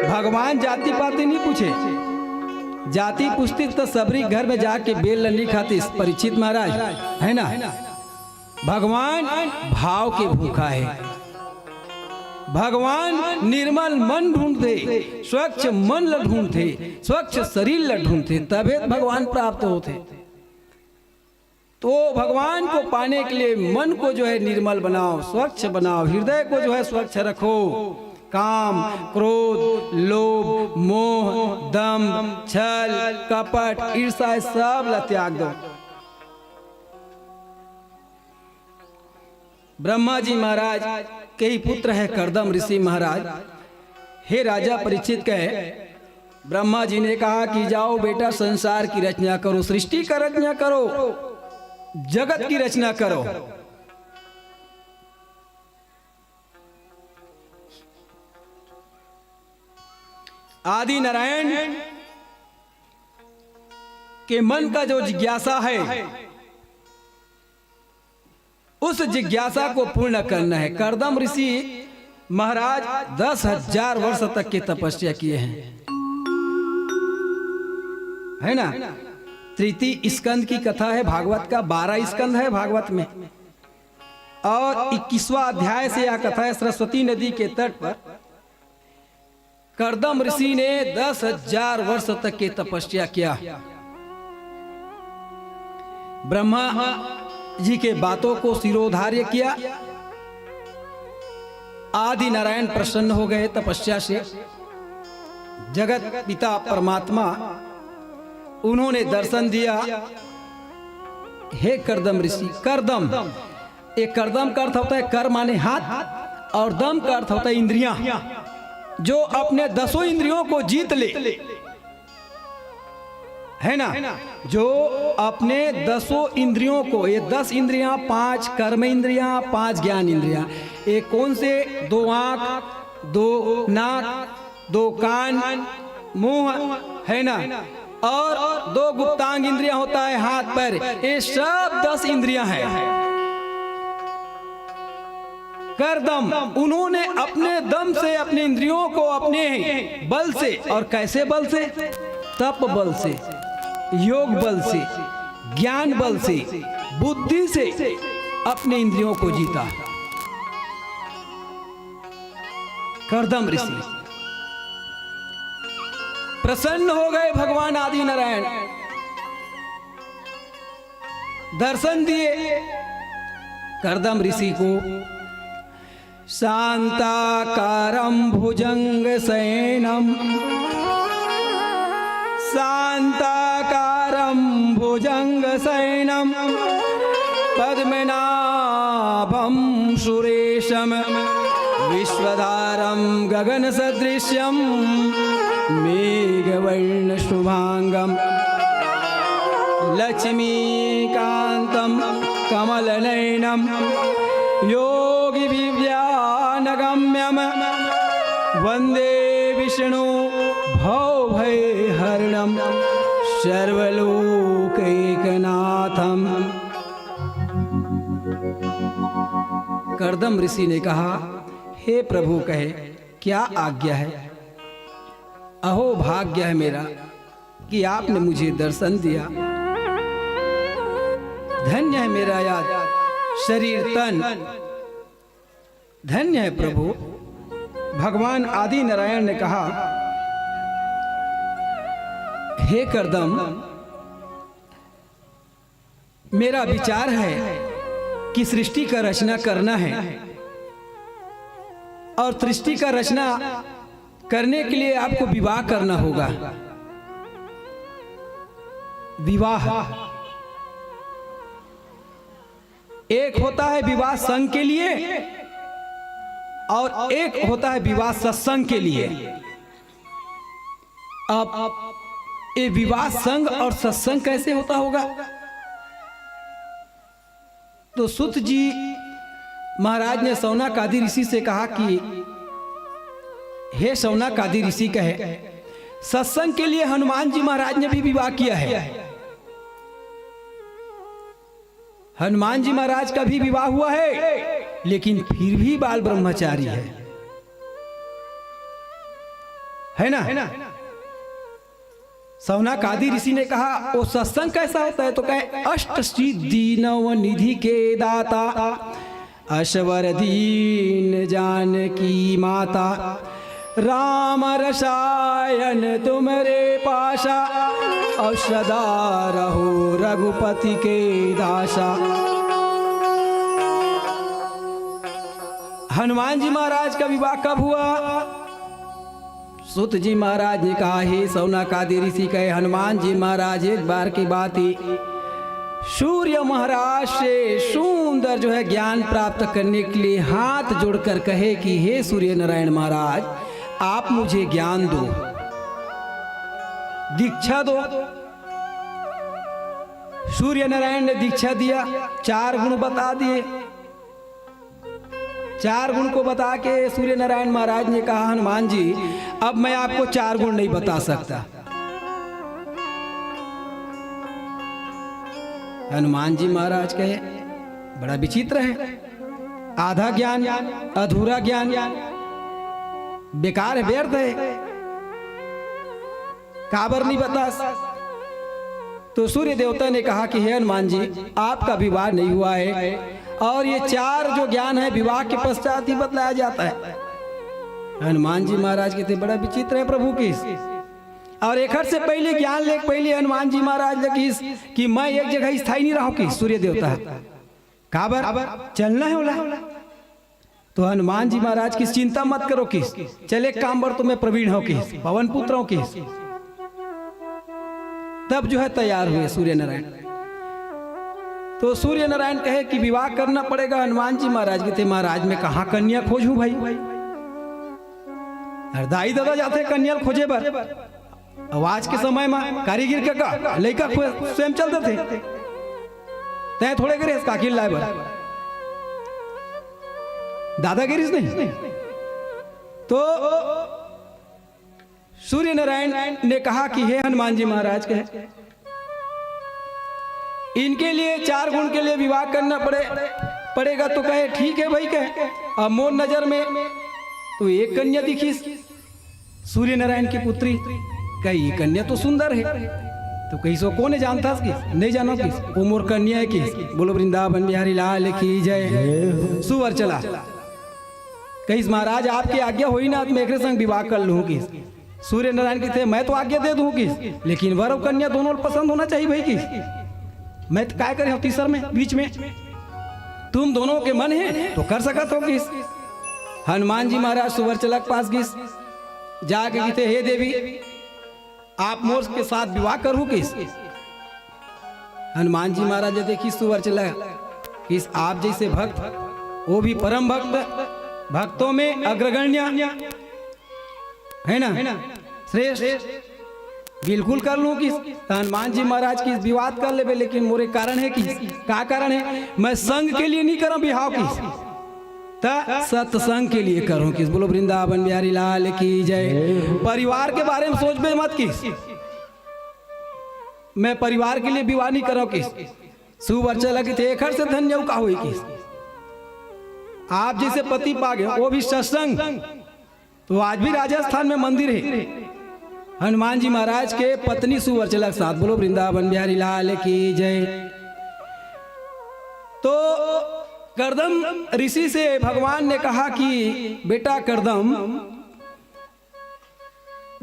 भगवान जाति पाति नहीं पूछे, जाति पूछती तो सबरी घर में जाके बेल नहीं खाती परीक्षित महाराज, है ना। भगवान भाव के भूखा है। भगवान निर्मल मन ढूंढते, स्वच्छ मन ल ढूंढते, स्वच्छ शरीर ल ढूंढते, तभी भगवान प्राप्त होते। तो भगवान को पाने के लिए मन को जो है निर्मल बनाओ, स्वच्छ बनाओ, हृदय को जो है स्वच्छ रखो। काम, क्रोध, लोभ, मोह, दम, छल, कपट, ईर्ष्या सब ला त्याग दो। ब्रह्मा जी महाराज के ही पुत्र है कर्दम ऋषि महाराज। हे राजा परीक्षित कहे, ब्रह्मा जी ने कहा कि जाओ बेटा संसार की रचना करो, सृष्टि का रचना करो, जगत की रचना करो। आदि नारायण के मन का जो जिज्ञासा है, उस जिज्ञासा को पूर्ण करना है। कर्दम ऋषि महाराज 10,000 वर्ष तक की तपस्या किए हैं, है ना। तृतीय स्कंद की कथा है भागवत का, 12 स्कंद है भागवत में। और 21वां अध्याय से यह कथा है। सरस्वती नदी के तट पर कर्दम ऋषि ने 10,000 वर्ष तक की तपस्या किया। ब्रह्मा जी के बातों को सिरोधार्य किया। आदि नारायण प्रसन्न हो गए तपस्या से। जगत पिता परमात्मा उन्होंने दर्शन दिया। हे कर्दम ऋषि, कर्दम, एक कर्दम का अर्थ होता है कर माने हाथ, और दम का अर्थ होता है इंद्रियां। जो अपने 10 इंद्रियों को जीत ले, है ना, जो अपने 10 इंद्रियों को, ये 10 इंद्रियां, 5 कर्म इंद्रियां, 5 ज्ञान इंद्रियां, एक कौन से, 2 आंख, 2 नाक, 2 कान, मुंह, है ना, और 2 गुप्तांग इंद्रियां होता है हाथ पैर, ये सब 10 इंद्रियां हैं। कर्दम, उन्होंने अपने दम से अपने इंद्रियों को अपने बल से, और कैसे बल से, तप बल से, योग बल से, ज्ञान बल से, बुद्धि से अपने इंद्रियों को जीता। कर्दम ऋषि प्रसन्न हो गए। भगवान आदि नारायण दर्शन दिए कर्दम ऋषि को। शांताकारं भुजंग शयनम, शांताकारं भुजंग शयनम, पद्मनाभं सुरेशम, विश्वधारं गगन सदृश्यम, मेघवर्ण शुभांगम, लक्ष्मीकांतं कमलनयनम, योगी विद्यानगम्यम, वंदे विष्णु भवभयहरणम, सर्वलोकैकनाथम। कर्दम ऋषि ने कहा, हे प्रभु, कहे क्या आज्ञा है। अहो भाग्य है मेरा कि आपने मुझे दर्शन दिया। धन्य है मेरा याद शरीर तन, धन्य है प्रभु। भगवान आदि नारायण ने कहा, हे कर्दम, मेरा विचार है कि सृष्टि का रचना करना है, और सृष्टि का रचना करने के लिए आपको विवाह करना होगा। विवाह एक होता है विवाह संघ के लिए, और एक होता है विवाह सत्संग के लिए। अब ये विवाह संघ और सत्संग कैसे होता होगा? तो सुत जी महाराज ने शौनक आदि ऋषि से कहा कि हे शौनक आदि ऋषि, कहे सत्संग के लिए हनुमान जी महाराज ने भी विवाह किया है। हनुमान जी महाराज का भी विवाह हुआ है, लेकिन फिर भी बाल ब्रह्मचारी है ना। शौनक आदि ऋषि ने कहा, वो सत्संग कैसा होता है? तो कहे अष्ट सिद्धि नव निधि के दाता, अश्वर दीन जानकी माता, राम रसायन तुमरे पाशा, और सदा रहो रघुपति के दासा। हनुमान जी महाराज का विवाह कब हुआ? सुत जी महाराज ने कहा, हे शौनक आदि ऋषि, कहे हनुमान जी महाराज एक बार की बात ही सूर्य महाराज से सुंदर जो है ज्ञान प्राप्त करने के लिए हाथ जोड़कर कहे कि हे सूर्य नारायण महाराज, आप मुझे ज्ञान दो, दीक्षा दो। सूर्य नारायण ने दीक्षा दिया, 4 गुण बता दिए। 4 गुण को बता के सूर्य नारायण महाराज ने कहा, हनुमान जी अब मैं आपको 4 गुण नहीं बता सकता। हनुमान जी महाराज कहे, बड़ा विचित्र है, आधा ज्ञान, अधूरा ज्ञान, बेकार है, व्यर्थ है, काबर नहीं बता। तो सूर्य देवता ने कहा कि हे हनुमान जी, आपका विवाह नहीं हुआ है और ये चार जो ज्ञान है विवाह के पश्चात ही बतलाया जाता है। हनुमान जी महाराज कहते बड़ा विचित्र है प्रभु की। और एक से पहले ज्ञान ले पहले हनुमान जी महाराज लगी कि मैं एक जगह स्थायी नहीं रहूं कि सूर्य देवता है काबर चलना है बोला। तो हनुमान जी महाराज की चिंता मत करो किस चले काम बर तो मैं प्रवीण हो किस पवन पुत्र हो किस। तब जो है तैयार हुए सूर्य नारायण। तो सूर्य नारायण कहे कि विवाह करना पड़ेगा। हनुमान जी महाराज कहते महाराज मैं कहाँ कन्या खोजूं भाई। दाई दादा जाते कन्या खोजे बर। आज के समय में कारीगिर के का लड़का स्वयं चलते थे तय थोड़े गिरे काकिर लाए बर दादागिरी नहीं। तो सूर्य नारायण ने कहा कि हे हनुमान जी महाराज कहे इनके लिए 4 गुण के लिए विवाह करना पड़ेगा। तो कहे ठीक है भाई कहे। अब मोर नजर में तो एक कन्या दिखी सूर्य नारायण की पुत्री कही कन्या तो सुंदर है। तो कहीं सो कौन जानता किस नहीं जानो किस वो मोर कन्या है किस। बोलो वृंदावन बिहारी लाल की जय। सुवर चला कहीं महाराज आपकी आज्ञा हुई ना तो मैं एक संग विवाह कर लूँ किस। सूर्य नारायण की थे मैं तो आज्ञा दे दूँ किस लेकिन वर और कन्या दोनों पसंद होना चाहिए भाई किस। मैं तो काय करे तीसर में बीच में तुम दोनों के मन है तो कर सकत हो किस। हनुमान जी महाराज सुवर चला के पास किस जाके कहते हे देवी आप मोर के साथ विवाह करूँ किस। हनुमान जी महाराज देखी सुवर चला किस आप जैसे भक्त वो भी परम भक्त भक्तों में अग्रगण्य है ना श्रेष्ठ बिल्कुल कर लूं किस। हनुमान जी महाराज की विवाद कर ले लेकिन मोरे कारण है किस क्या कारण है मैं संग के लिए नहीं करूं बिहाव किस सत्संग के लिए करूं किस। बोलो वृंदावन बिहारी लाल की जय। परिवार के बारे में सोच में मत किस मैं परिवार के लिए विवाह नहीं करूं किस। सुवर चला कि थे एक से धन्य का हुई किस आप जैसे पति पा गए वो भी सत्संग। तो आज भी राजस्थान में मंदिर है हनुमान जी महाराज के पत्नी सुवर चला के साथ। बोलो वृंदावन बिहारी लाल की जय। तो करदम ऋषि से भगवान ने कहा कि बेटा करदम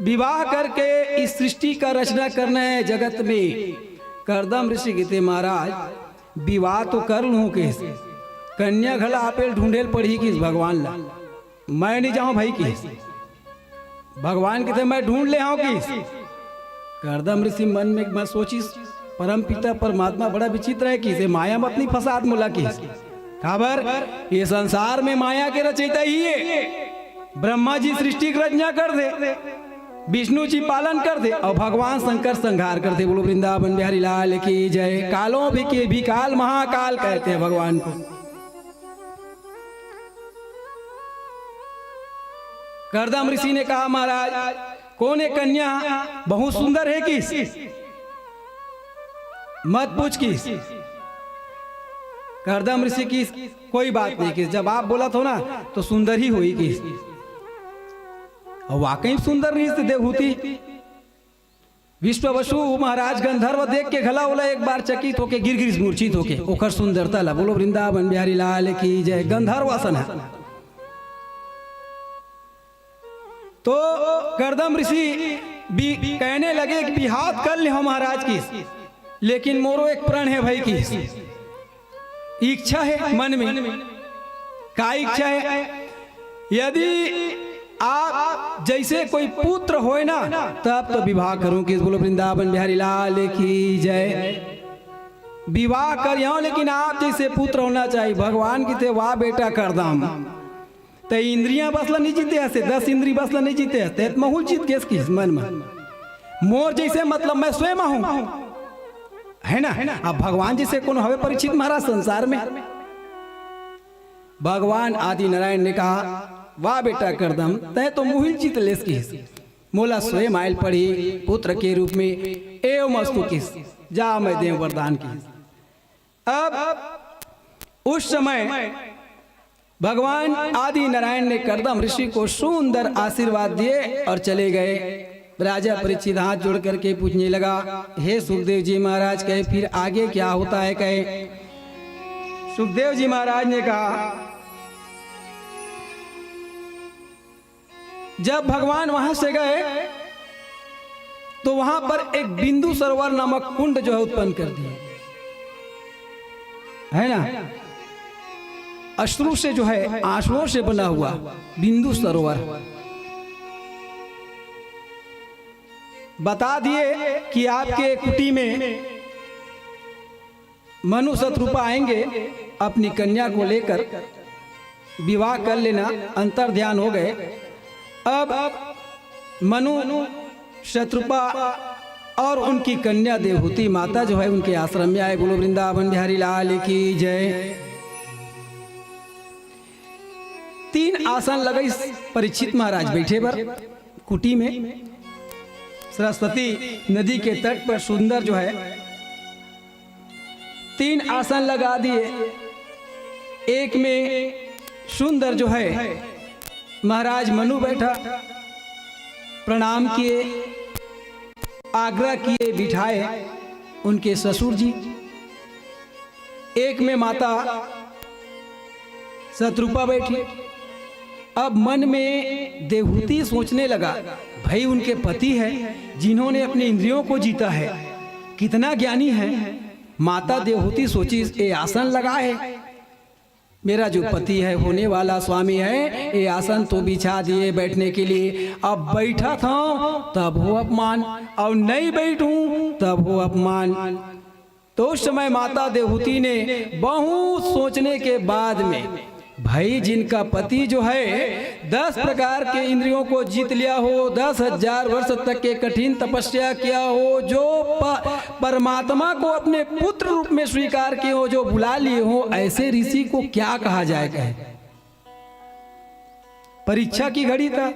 विवाह करके इस सृष्टि का रचना करना है जगत में। करदम ऋषि कहते महाराज विवाह तो कर लूं किस कन्या घला आपेल ढूंढेल पड़ी किस भगवान ला मैं नहीं जाऊं भाई किस। भगवान कहते मैं ढूंढ ले आऊं किस। करदम ऋषि मन में मैं सोची परम पिता परमात्मा बड़ा विचित्र है किसे माया मत नहीं फसाद मुला किस खबर ये संसार में माया के रचयिता ही है। ब्रह्मा जी सृष्टि की रचना कर दे विष्णु जी पालन कर दे और भगवान शंकर संहार कर दे। बोलो वृंदावन बिहारी लाल की जय। कालों भी काल महाकाल कहते हैं भगवान को। करदम ऋषि ने कहा महाराज कौन है कन्या बहुत सुंदर है किस मत पूछ किस। करदम ऋषि की कोई बात नहीं किस जब आप बोला था ना तो सुंदर ही हुई किस। और वाकई सुंदर नहीं देवहूति विश्व वसु महाराज गंधर्व देख के घला उला एक बार चकित होके गिर मूर्छित होके ओखर सुंदरता ला। बोलो वृंदावन बिहारी लाल की जय। गंधर्व आसन है। तो करदम ऋषि भी कहने लगे कि बिहार कर ले हो महाराज की लेकिन मोरो एक प्रण है भाई की इच्छा है मन में। क्या इच्छा है यदि आप जैसे कोई पुत्र होए ना तब तो विवाह करूं किस। बोलो वृंदावन बिहारी लाल की जय। विवाह करियो लेकिन आप जैसे पुत्र होना चाहिए। भगवान की थे वाह बेटा करदम तो इंद्रियां बसला नहीं जीते ऐसे 10 इंद्री बसला नहीं जीते ऐसे महूल जीत के किस मन में मोर जैसे मतलब मैं स्वयं हूं है ना। अब भगवान जैसे कौन हवे परीक्षित महाराज संसार में। भगवान आदि नारायण ने कहा वाह बेटा करदम तय तो मुहिल जीत लेस किस मोला स्वयं आयल पड़ी पुत्र के रूप में एवं मस्तु किस जा मैं देव वरदान किस। अब उस समय भगवान आदि नारायण ने करदम ऋषि को सुंदर आशीर्वाद दिए और चले गए। राजा परीक्षित हाथ जोड़ करके पूछने लगा हे सुखदेव जी महाराज कहे फिर आगे क्या होता है। कहे सुखदेव जी महाराज ने कहा, जब भगवान वहां से गए तो वहां पर एक बिंदु सरोवर नामक कुंड जो है उत्पन्न कर दिया, है ना, अश्रु से जो है, आंसुओं से बना हुआ बिंदु सरोवर। बता दिए कि आपके कुटी में मनु शत्रुपा आएंगे, अपनी कन्या को लेकर विवाह कर लेना, अंतर ध्यान हो गए। अब मनु शत्रुपा और उनकी कन्या देवहूति माता जो है उनके आश्रम में आए। बोलो वृंदावन बिहारी लाल की जय। 3 आसन लगे परीक्षित महाराज बैठे पर कुटी में, सरस्वती नदी के तट पर सुंदर जो है 3 आसन लगा दिए। एक में सुंदर जो है महाराज मनु बैठा, प्रणाम किए, आग्रह किए, बिठाए उनके ससुर जी। एक में माता शत्रुपा बैठी। अब मन में देवहूति सोचने लगा, भाई उनके पति है जिन्होंने अपने इंद्रियों को जीता है, कितना ज्ञानी है। माता देवहूति सोची, ये आसन लगाए, मेरा जो पति है, होने वाला स्वामी है, ये आसन तो बिछा दिए बैठने के लिए। अब बैठा था तब हो अपमान, और नहीं बैठूं तब हो अपमान। तो उस समय माता देवहूति ने बहुत सोचने के बाद में, भाई जिनका पति जो है 10 प्रकार के इंद्रियों को जीत लिया हो, 10,000 वर्ष तक के कठिन तपस्या किया हो, जो परमात्मा को अपने पुत्र रूप में स्वीकार किए हो, जो बुला लिए हो, ऐसे ऋषि को क्या कहा जाएगा। परीक्षा की घड़ी था।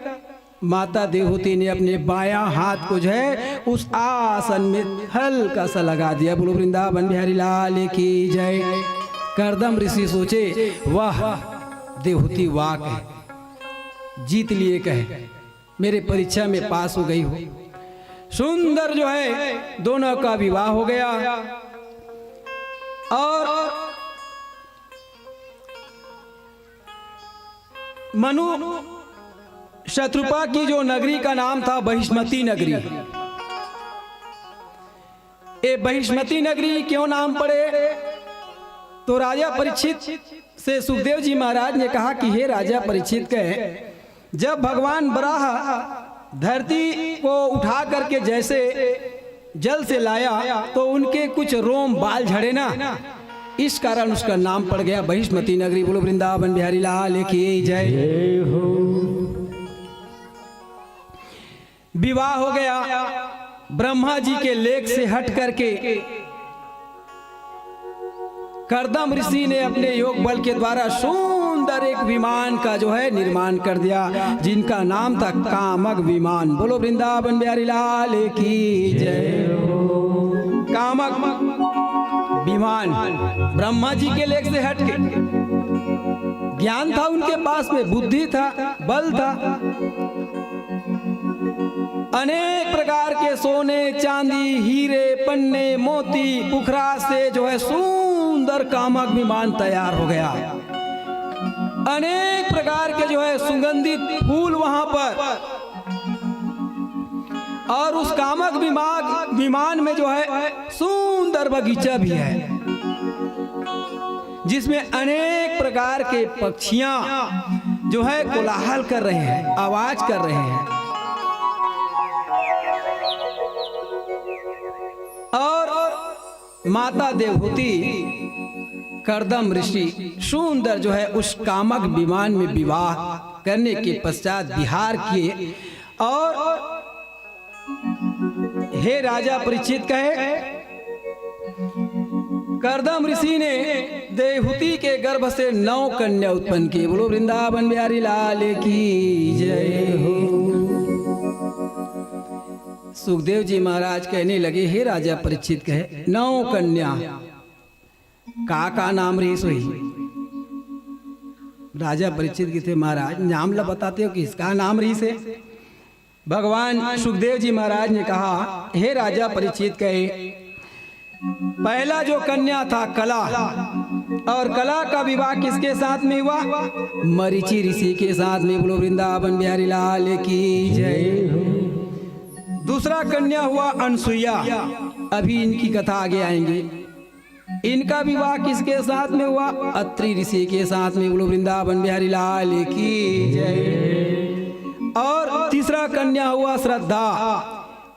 माता देवहूति ने अपने बायां हाथ को जो है उस आसन में हल्का सा लगा दिया। बोलो वृंदावन बिहारी लाल की जय। करदम ऋषि सोचे, वाह देवहूति वाक है, जीत लिए कहे, मेरे परीक्षा में पास हो गई हो। सुंदर जो है दोनों का विवाह हो गया। और मनु शत्रुपा की जो नगरी का नाम था बहिष्मती नगरी। ये बहिष्मती नगरी क्यों नाम पड़े? तो राजा परीक्षित से सुखदेव जी महाराज ने कहा कि हे राजा परीक्षित कहे, जब भगवान बराह धरती को उठा करके जैसे जल से लाया तो उनके कुछ रोम बाल झड़े ना, इस कारण उसका नाम पड़ गया बहिष्मती नगरी। बोलो वृंदावन बिहारी लाल की जय। विवाह हो गया। ब्रह्मा जी के लेख से हट करके करदम ऋषि ने अपने योग बल के द्वारा सुंदर एक विमान का जो है निर्माण कर दिया, जिनका नाम था कामक विमान। बोलो वृंदावन बिहारी लाल की जय। कामक विमान ब्रह्मा जी के लेख से हट के, ज्ञान था उनके पास में, बुद्धि था, बल था, अनेक प्रकार के सोने चांदी हीरे पन्ने मोती पुखरा से जो है सुंदर कामक विमान तैयार हो गया। अनेक प्रकार के जो है सुगंधित फूल वहां पर, और उस कामक विमान में जो है सुंदर बगीचा भी है, जिसमें अनेक प्रकार के पक्षियां जो है कोलाहल कर रहे हैं, आवाज कर रहे हैं। और माता देवहूति करदम ऋषि सुंदर जो है उस कामक विमान में विवाह करने के पश्चात विहार किए। और हे राजा परीक्षित कहे, करदम ऋषि ने देवहूति के गर्भ से 9 कन्या उत्पन्न की। बोलो वृंदावन बिहारी लाल की जय हो। सुखदेव जी महाराज कहने लगे, हे राजा परीक्षित कहे, 9 कन्या का नाम रही सोई। राजा परीक्षित की थे, महाराज नाम ला बताते हो कि इसका नाम रही से। भगवान सुखदेव जी महाराज ने कहा, हे राजा परीक्षित कहे, पहला जो कन्या था कला, और कला का विवाह किसके साथ में हुआ? मरीचि ऋषि के साथ में। बोलो वृंदावन बिहारी लाल की जय। दूसरा कन्या हुआ अनसुईया। अभी इनकी कथा आगे आएंगे। इनका विवाह किसके साथ में हुआ? अत्रि ऋषि के साथ में। बोलो वृंदावन बिहारी लाल की जय। और तीसरा कन्या हुआ श्रद्धा।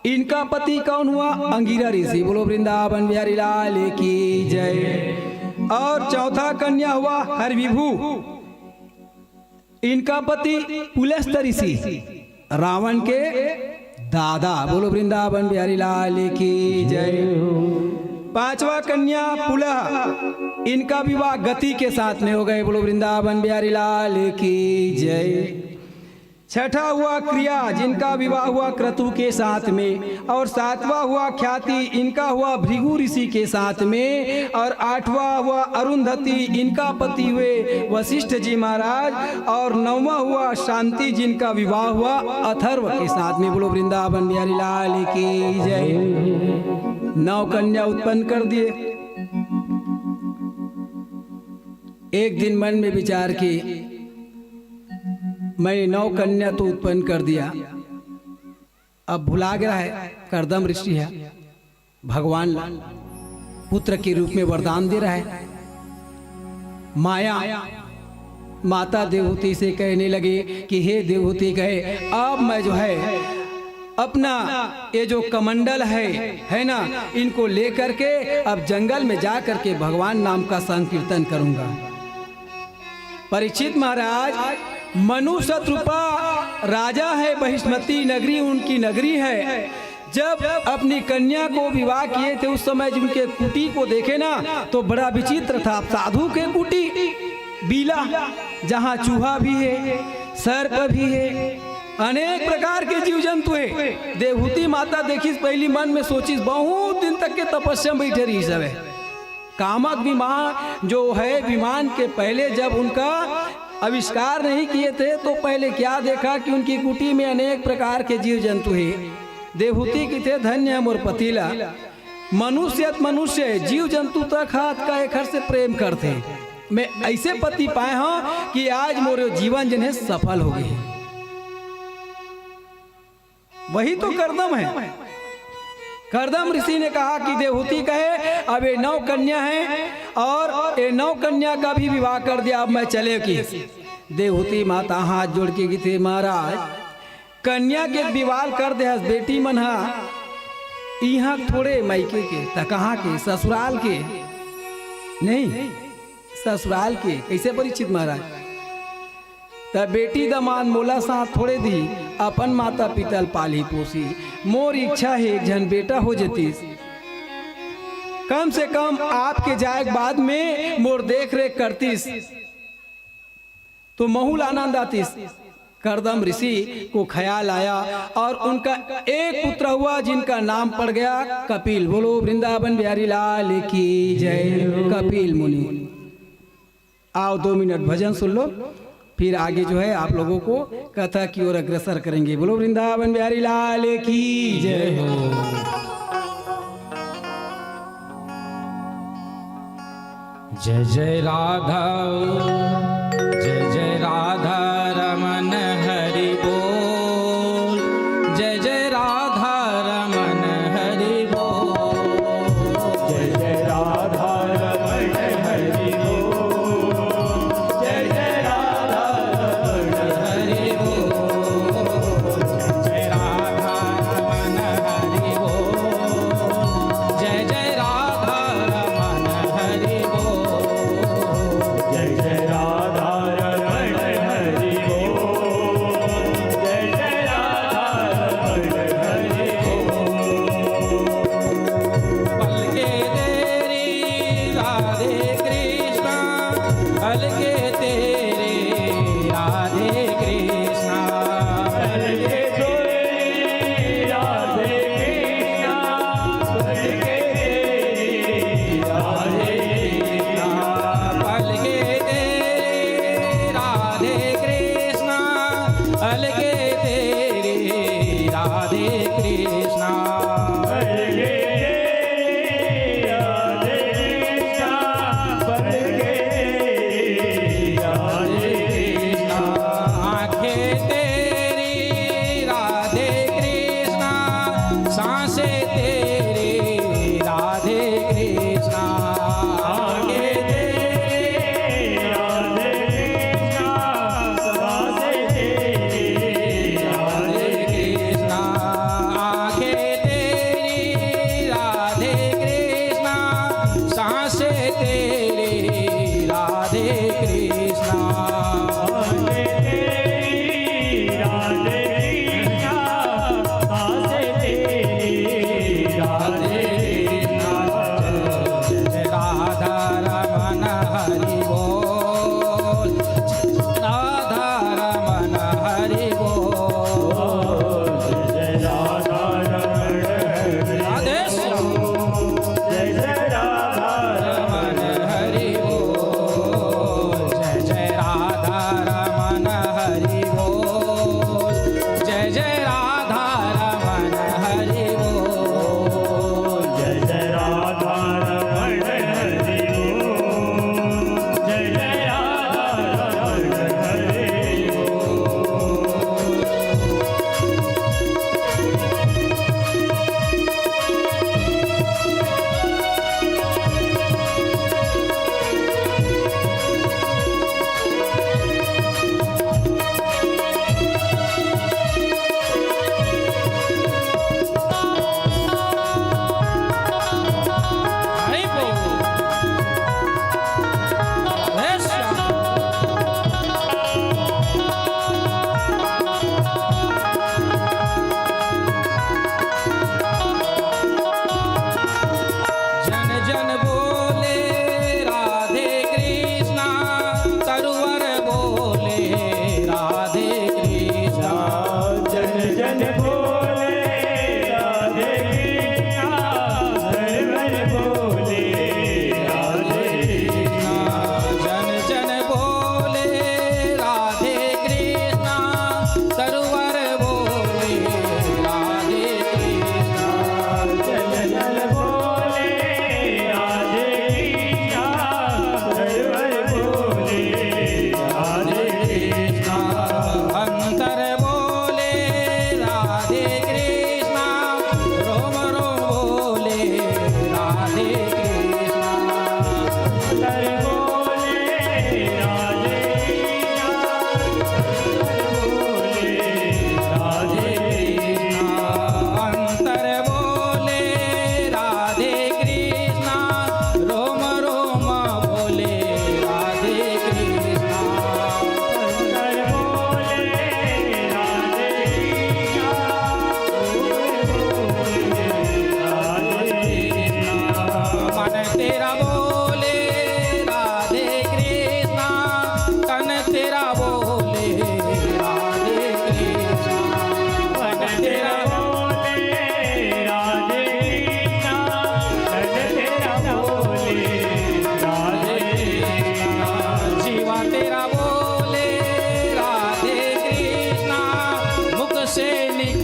इनका पति कौन हुआ? अंगिरा ऋषि। बोलो वृंदावन बिहारी लाल की जय। और चौथा कन्या हुआ हरविभु। इनका पति पुलस्त ऋषि, रावण के दादा। बोलो वृंदावन बिहारी लाल की जय। पांचवा कन्या पुलह। इनका विवाह गति के साथ में हो गए। बोलो वृंदावन बिहारी लाल की जय। छठा हुआ क्रिया, जिनका विवाह हुआ क्रतु के साथ में। और सातवां हुआ ख्याति, इनका हुआ भृगु ऋषि के साथ में। और आठवां हुआ अरुंधति, इनका पति हुए वशिष्ठ जी महाराज। और नौवां हुआ शांति, जिनका विवाह हुआ अथर्व के साथ में। बोलो वृंदावन बिहारी लाल की जय। 9 कन्या उत्पन्न कर दिए। एक दिन मन में विचार की, मैंने 9 कन्या तो उत्पन्न कर दिया, अब भुला गया है कर्दम ऋषि है, भगवान पुत्र के रूप में वरदान दे रहा है। माया माता देवहूति से कहने लगे कि हे देवहूति कहे, अब मैं जो है अपना ये जो कमंडल है ना, इनको लेकर के अब जंगल में जा करके भगवान नाम का संकीर्तन करूंगा। परीक्षित महाराज, मनु शत्रुपा राजा है, बहिष्मती नगरी उनकी नगरी है। जब अपनी कन्या को विवाह किए थे उस समय जब उनके कुटी को देखे ना तो बड़ा विचित्र था। साधु के कुटी बीला, जहाँ चूहा भी है, सर्प भी है, अनेक प्रकार के जीव जंतु है। देवहूति माता देखी पहली मन में सोची, बहुत दिन तक के तपस्या में बैठे रही सब है। कामक विमान जो है, विमान के पहले जब उनका आविष्कार नहीं किए थे तो पहले क्या देखा कि उनकी कुटी में अनेक प्रकार के जीव जंतु हैं। देवहूति की थे धन्य मोर पतिला, मनुष्य जीव जंतु तक हाथ का एक से प्रेम करते। मैं ऐसे पति पाए हूं कि आज मोरे जीवन जिन्हें सफल हो गए। वही तो कर्दम है। कर्दम ऋषि ने कहा कि देवहूति कहे अब ये 9 कन्या हैं और ये 9 कन्या का भी विवाह कर दिया, अब मैं चले की। देवहूति माता हाथ जोड़ के गई थे, महाराज कन्या के विवाह कर दे, बेटी मनहा यहाँ थोड़े मायके के त कहाँ के, ससुराल के नहीं, ससुराल के कैसे परीक्षित महाराज। तब बेटी दमान मोला साथ थोड़े दी, अपन माता पिता पाली पोसी। मोर इच्छा है एक जन बेटा हो जतीस, कम से कम आपके जाए बाद में मोर देख रेख करतीस तो महूल आनंद आतीस। कर्दम ऋषि को ख्याल आया और उनका एक पुत्र हुआ जिनका नाम पड़ गया कपिल। बोलो वृंदावन बिहारी लाल की जय। कपिल मुनि। आओ 2 मिनट भजन सुन लो, फिर आगे जो है आप लोगों को कथा की ओर अग्रसर करेंगे। बोलो वृंदावन बिहारी लाल की जय हो। जय जय राधा, जय जय राधा रमन हरि बोल, जय जय राधा रमन हरि बोल, जय जय राधा रमन हरि बोल, जय जय राधा रमन हरि बोल, जय राधा रमन हरि बोल, जय जय राधा रमन हरि बोल, जय जय राधा रमन हरि बोल, जय जय राधा रमन हरि बोल। पलके तेरी राधे कृष्णा, पलके तेरे राधे कृष्णा, पलके तेरी राधे कृष्णा, पलके तेरी राधे कृष्णा, पलके तेरे राधे कृष्णा, पलके तेरे राधे कृष्णा, पलके तेरी राधे कृष्णा, पलके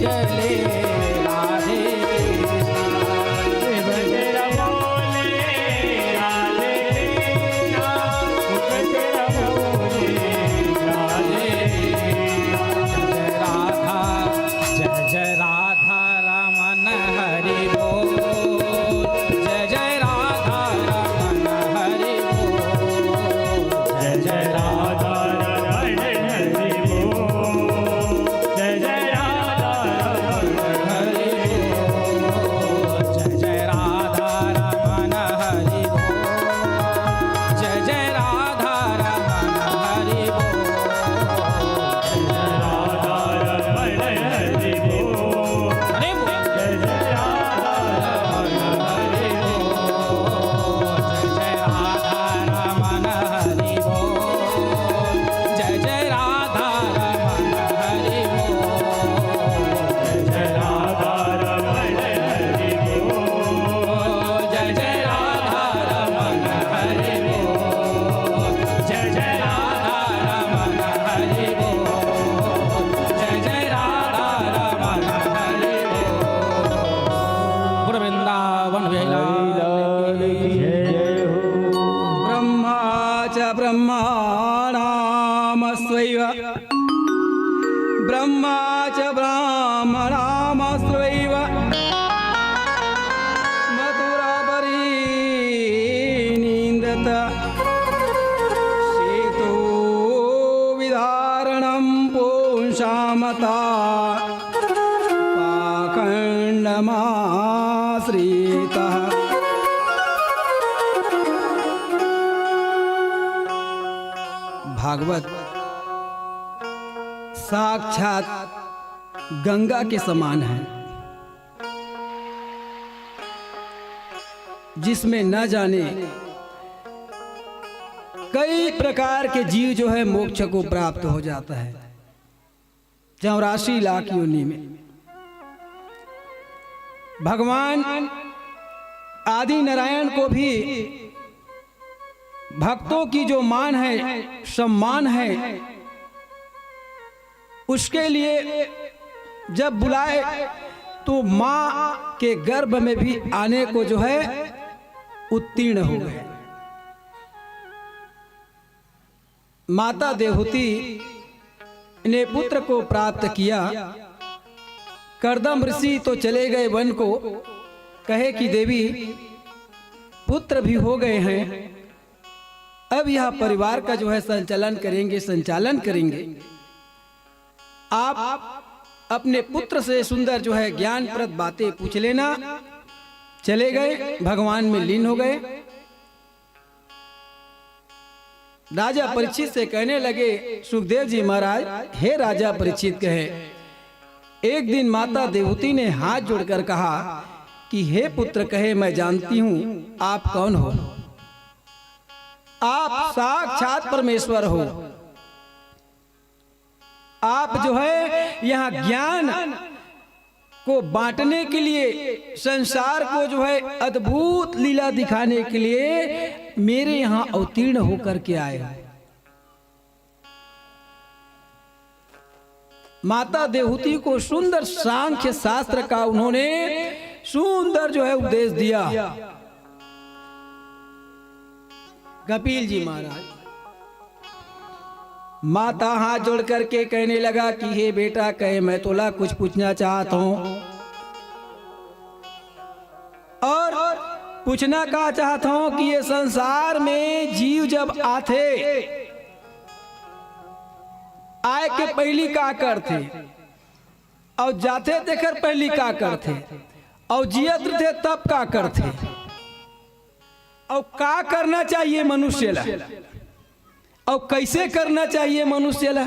चले राधे शिव तेरा बोले राधे कृष्णा, शिव तेरा बोले राधे जय राधा रमन हरि बोल जय राधा रमन हरि बोल जय जय राधा रमण हरि बोल, जय जय राधा रमण हरि बोल जय राधा रमन हरि बोल जय राधा रमन हरि बोल राधा रमण हरि बोल, हरि बोल जय जय राधा रमण हरि जय राधा रमन हरि बोल जय राधा रमण हरि बोल जय राधा रमण हरि बोल, जय राधा रमन हरि बोल जय राधा रमन हरि बोल जय राधा रमण हरि बोल वृंदावन ब्रह्मा च ब्रह्माणामस्वैव ब्रह्मा च ब्राह्मणामस्वैव मथुरापरीनिन्दत सेतो विदारणं पुंसामता पाखण्डमाश्रितः भागवत साक्षात गंगा के समान है, जिसमें न जाने कई प्रकार के जीव जो है मोक्ष को प्राप्त हो जाता है। 84 लाख योनि में भगवान आदि नारायण को भी भक्तों की जो मान है, सम्मान है, उसके लिए जब बुलाए तो मां के गर्भ में भी आने को जो है उत्तीर्ण हो गए। माता देवहूति ने पुत्र को प्राप्त किया। कर्दम ऋषि तो चले गए वन को, कहे कि देवी पुत्र भी हो गए हैं, अब यह परिवार का जो है संचालन करेंगे। आप अपने पुत्र से सुंदर जो है ज्ञानप्रद बातें पूछ लेना। चले गए, भगवान में लीन हो गए। राजा परीक्षित से कहने लगे, सुखदेव जी महाराज, हे राजा परीक्षित कहे, एक दिन माता देवहूति ने हाथ जोड़कर कहा कि हे पुत्र, कहे मैं जानती हूं आप कौन हो, आप साक्षात परमेश्वर हो। आप जो है यहाँ ज्ञान को बांटने के लिए, संसार को जो है अद्भुत लीला दिखाने के लिए मेरे यहाँ अवतीर्ण होकर के आए हो। माता देवहूति को सुंदर सांख्य शास्त्र का उन्होंने सुंदर जो है उपदेश दिया। कपिल जी महाराज, माता हाथ जोड़ करके कहने लगा कि हे बेटा, कहे मैं तोला कुछ पूछना चाहता हूं, और पूछना का चाहता हूं कि ये संसार में जीव जब आए के पहली का करते, और जाते देकर पहली का करते, और जियत थे तब का करते, और का करना चाहिए मनुष्य ला, और कैसे करना चाहिए मनुष्य ला,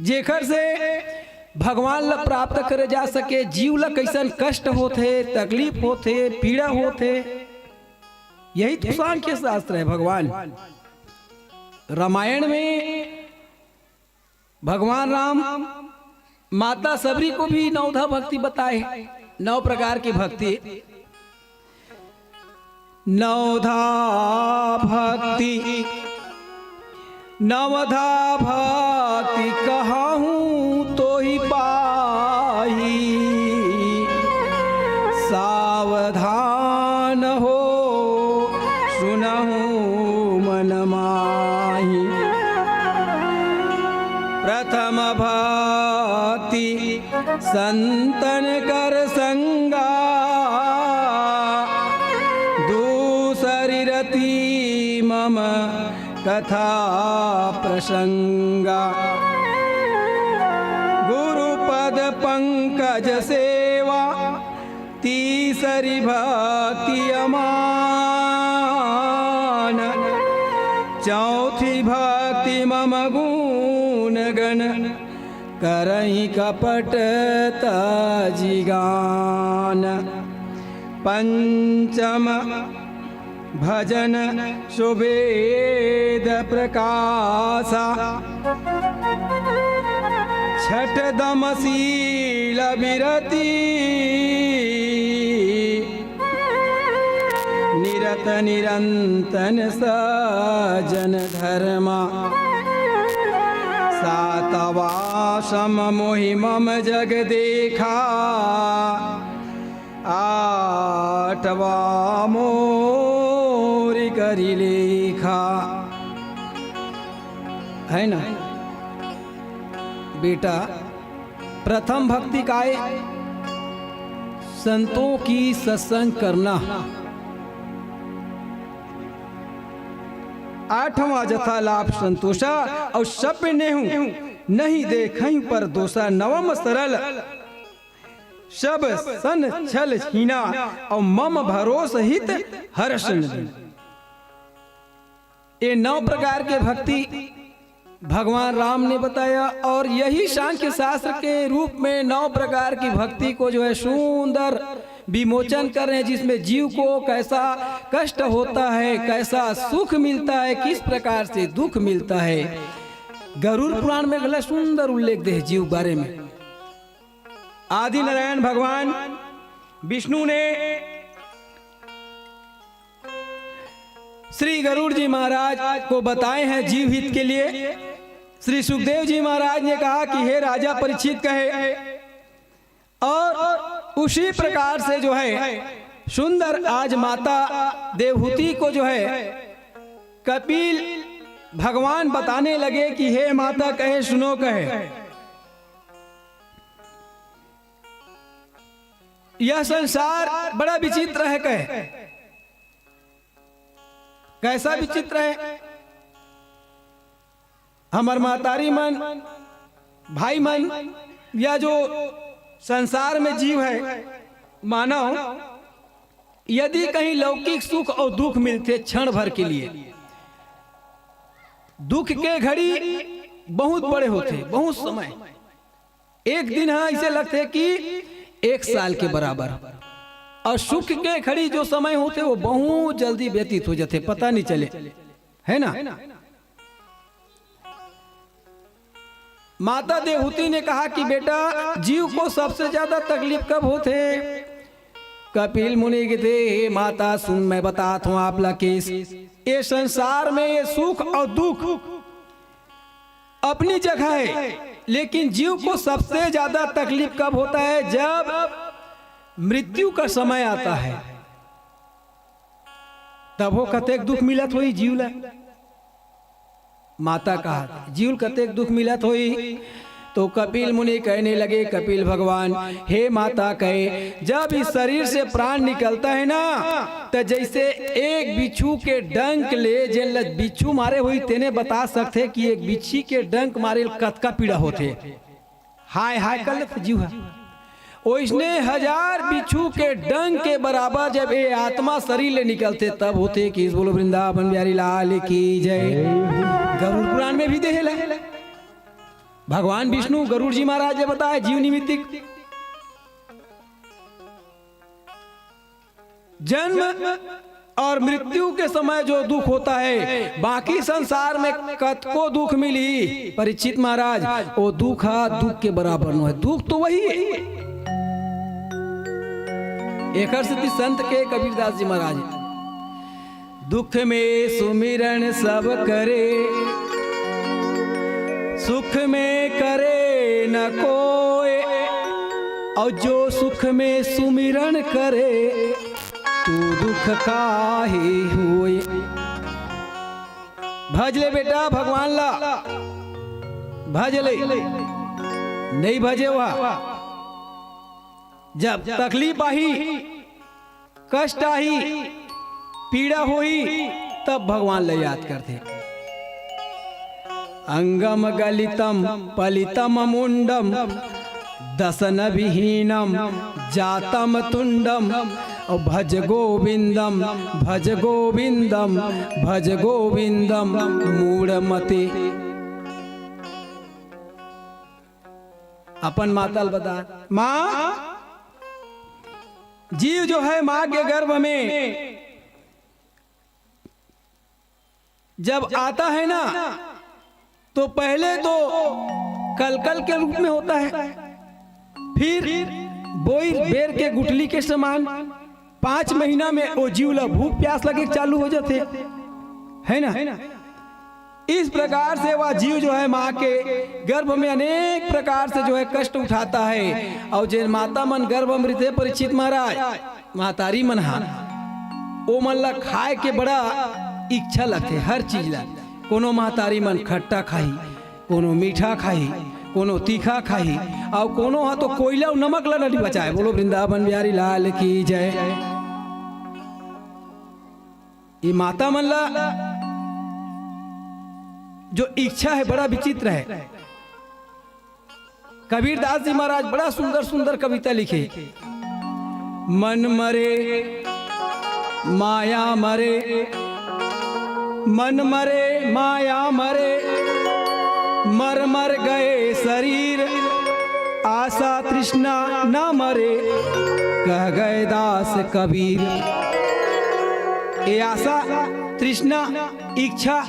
जेकर से भगवान ला प्राप्त करे जा सके। जीव ला कैसन कष्ट होते, तकलीफ होते, पीड़ा होते, यही तो सांख्य शास्त्र है। भगवान रामायण में भगवान राम माता सबरी को भी 9 भक्ति बताए, 9 प्रकार की भक्ति। 9 भक्ति नवधा भक्ति कहूँ तो ही पाही, सावधान हो सुनहु मन माही। प्रथम भक्ति संतन कर संगा, दूसरी रति मम कथा प्रसंगा। गुरुपद पंकज सेवा, तीसरी भक्ति अमान। चौथी भक्ति मम गुण गण, करहि कपट तजिगान। पंचम भजन सुवेद प्रकाशा, छठ दमशील विरति। निरत निरंतन सजन धर्मा, सातवा सम मोहि मम जग देखा। आठवा मोरि करि लेखा। है ना बेटा, प्रथम भक्ति काय? संतों की सत्संग करना। आठवां जथा लाभ संतोषा, और सब ने हूँ नहीं देखहीं पर दोषा। नवम सरल सब सन छल छीना, और मम भरोस हित हर्ष न। ये 9 प्रकार के भक्ति भगवान राम ने बताया, और यही सांख्य शास्त्र के रूप में 9 प्रकार की भक्ति को जो है सुंदर विमोचन कर रहे हैं, जिसमें जीव को कैसा कष्ट होता है, कैसा सुख मिलता है, किस प्रकार से दुख मिलता है। गरुड़ पुराण में गला सुंदर उल्लेख दे जीव बारे में। आदि नारायण भगवान विष्णु ने श्री गरुड़ जी महाराज को बताए हैं जीव हित के लिए। श्री सुखदेव जी महाराज ने कहा कि हे राजा परीक्षित कहे, और उसी प्रकार से जो है सुंदर आज माता देवहूति को जो है कपिल भगवान बताने लगे कि हे माता कहे सुनो कहे, यह संसार बड़ा विचित्र है कहे। कैसा विचित्र है? हमार मातारी मन, भाई मन, या जो संसार में जीव है मानव, यदि कहीं लौकिक सुख और दुख मिलते क्षण भर के लिए, दुख के घड़ी बहुत बड़े होते, बहुत समय, एक दिन हाँ ऐसे लगते कि 1 साल के बराबर, और सुख के घड़ी जो समय होते वो बहुत जल्दी व्यतीत हो जाते, पता नहीं चले, है ना। माता देवहूति ने कहा कि बेटा जीव को सबसे ज्यादा तकलीफ कब होते? कपिल मुनि के थे, माता सुन मैं बताता हूं आप केस। ये संसार में ये सुख और दुख अपनी जगह है, लेकिन जीव को सबसे ज्यादा तकलीफ कब होता है? जब मृत्यु का समय आता है, तब वो कतेक दुख मिलत हुई जीव ला। माता कहा जीव कतेक दुख मिलत हुई, तो कपिल मुनि कहने लगे, कपिल भगवान हे माता कहे, जब इस शरीर से प्राण निकलता है ना, तो जैसे एक बिच्छू के डंक ले जे बिच्छू मारे हुई तेने बता सकते कि एक बिच्छी के डंक मारे कतका पीड़ा होते, हाय हाय कर जीव है। ओइसने 1000 बिच्छू के डंक के बराबर जब ये आत्मा शरीर ले निकलते तब होते कि बोलो वृंदावन बिहारी लाल की जय। गरुड़ पुराण में भी देख ले भगवान विष्णु गरुड़ जी महाराज ने बताया जीव निमित्तिक जन्म और मृत्यु के समय जो दुख होता है, बाकी संसार में कतको दुख मिली परीक्षित महाराज, वो दुख के बराबर न है। दुख तो वही है। एक स्थिति संत के कबीरदास जी महाराज, दुख में सुमिरन सब करे सुख में करे न कोय, और जो सुख में सुमिरन करे तू दुख काहे होय। भज ले बेटा भगवान ला, भज ले, नहीं भजे वह जब तकलीफ आई, कष्ट आई, पीड़ा हुई, तब भगवान ले याद करते। अंगम गलितम पलितम मुंडम दसन विहीनम जातम तुंडम, और भज गोविंदम भज गोविंदम भज गोविंदम मूढ़मते। अपन मातल बता, माँ जीव जो है माँ के गर्भ में जब आता है ना, तो पहले तो कलकल के रूप में होता है, फिर बोई बेर के गुठली के समान 5 महीना में वो जीवला भूख प्यास लगे चालू हो जाते है ना। इस प्रकार से वह जीव जो है माँ के गर्भ में अनेक प्रकार से जो है कष्ट उठाता है। और जिन माता मन गर्भ अमृत परीक्षित महाराज, महतारी मन हा ओ मन ला खाए के बड़ा इच्छा लगते, हर चीज ला। कोनो महतारी मन खट्टा खाई, कोनो मीठा खाई, कोनो तीखा खाई, और कोनो हा तो कोयला और नमक ला नहीं बचाए। बोलो वृंदावन बिहारी लाल की जय। ये माता मन ला जो इच्छा है बड़ा विचित्र है। कबीरदास जी महाराज बड़ा सुंदर सुंदर कविता लिखे। मन मरे माया मरे, मन मरे माया मरे, मर मर गए शरीर, आशा तृष्णा न मरे, कह गए दास कबीर। ये आशा तृष्णा इच्छा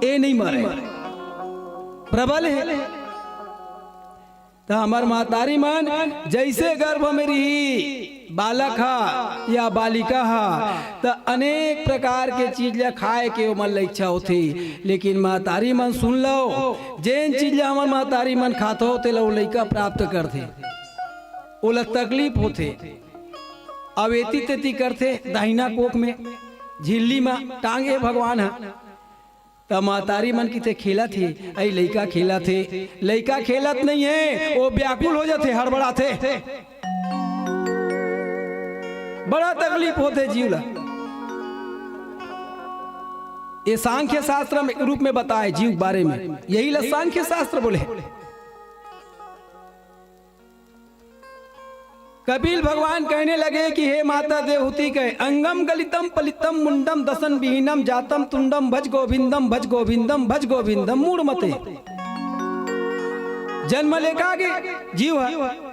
ये नहीं मरे, प्रबल है। तो हमार मातारी मन जैसे गर्भ में रही बालक हा या बालिका हा, तो अनेक प्रकार के चीज खाए के मन इच्छा होती। लेकिन मातारी मन सुन लो, जैन चीज हमार मातारी मन खाते होते लो लइका प्राप्त करते, ओला तकलीफ होते, अवेती तेती करते, दाहिना कोख में झिल्ली में टांगे भगवान हा। तब मातारी मन की खेला थे, ऐ लइका खेला थे, लइका खेलत नहीं है, वो व्याकुल हो जाते, हड़बड़ाते, बड़ा तकलीफ होते जीवला। ये सांख्य शास्त्र में रूप में बताए जीव बारे में, यही ला सांख्य शास्त्र बोले। कपिल भगवान कहने लगे कि हे माता देवहूति के अंगम गलितम पलितम मुंडम दसन विहीनम जातम तुंडम भज गोविंदम भज गोविंदम भज गोविंदम मूढ़मते। जन्म लेका के जीव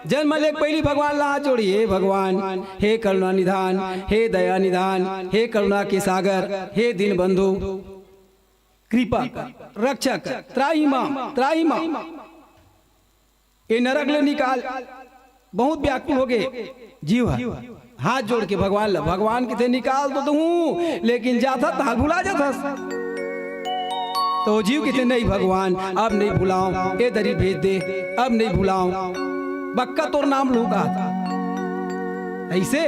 जन्म ले पहली भगवान ला हाथ जोड़ी, हे भगवान, हे करुणा निधान, हे दया निधान, हे करुणा के सागर, हे दीन बंधु, कृपा कर, रक्षा कर, त्राही माम। ये नरक ले निकाल। बहुत व्याकुल हो गए जीव हाथ जोड़ के भगवान ला, भगवान के थे निकाल तो हूँ, लेकिन जाता हाल भुला जाता। तो जीव कहते नहीं भगवान अब नहीं भुलाऊं, ये दरी भेज दे, अब नहीं भुलाऊं, बक्का तोर नाम लूंगा। ऐसे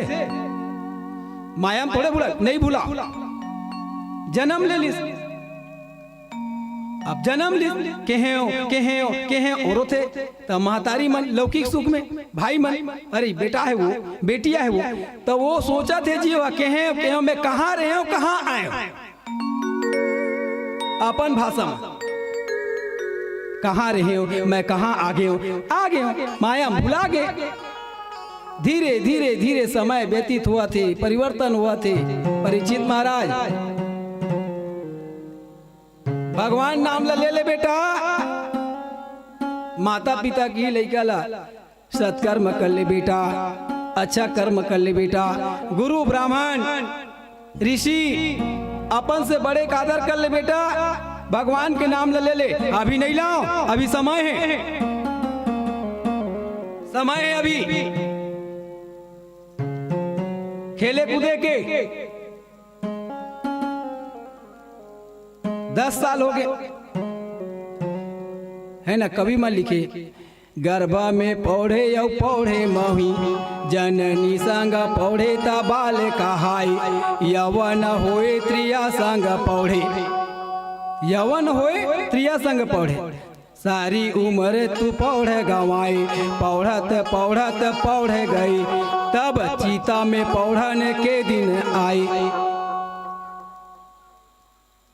माया में थोड़े भुला, नहीं भुला, जन्म ले ली। अब जन्म ली केहे औरो थे। तब महतारी मन लौकिक सुख में, भाई मन अरे बेटा है वो, बेटिया है वो, तो वो सोचा थे जीव केहे मैं कहाँ रहे हो, कहाँ आए हो, अपन भाषा में कहाँ रहे हो, मैं कहाँ आगे हूँ, माया भुला गए। धीरे धीरे धीरे समय व्यतीत हुआ थे, परिवर्तन हुआ थे। परीक्षित महाराज भगवान नाम ले ले बेटा, माता पिता की लइका ला सत्कर्म कर ले बेटा, अच्छा कर्म कर ले बेटा, गुरु ब्राह्मण ऋषि अपन से बड़े का आदर कर ले बेटा, भगवान के नाम ले ले। अभी नहीं लाओ, अभी समय है, समय है अभी खेले कूदे के। 10 साल हो गए, है ना, कवि में लिखे गर्भा में पौढ़े यौ पौढ़े मही जननी संग पौढ़े ता बाल कहाई यवन होए त्रिया संग पौढ़े, यवन होए त्रिया संग पौढ़े सारी उम्र तू पौढ़ गवाई पौढ़त पौढ़त पौढ़ गई तब चीता में पौढ़न के दिन आई।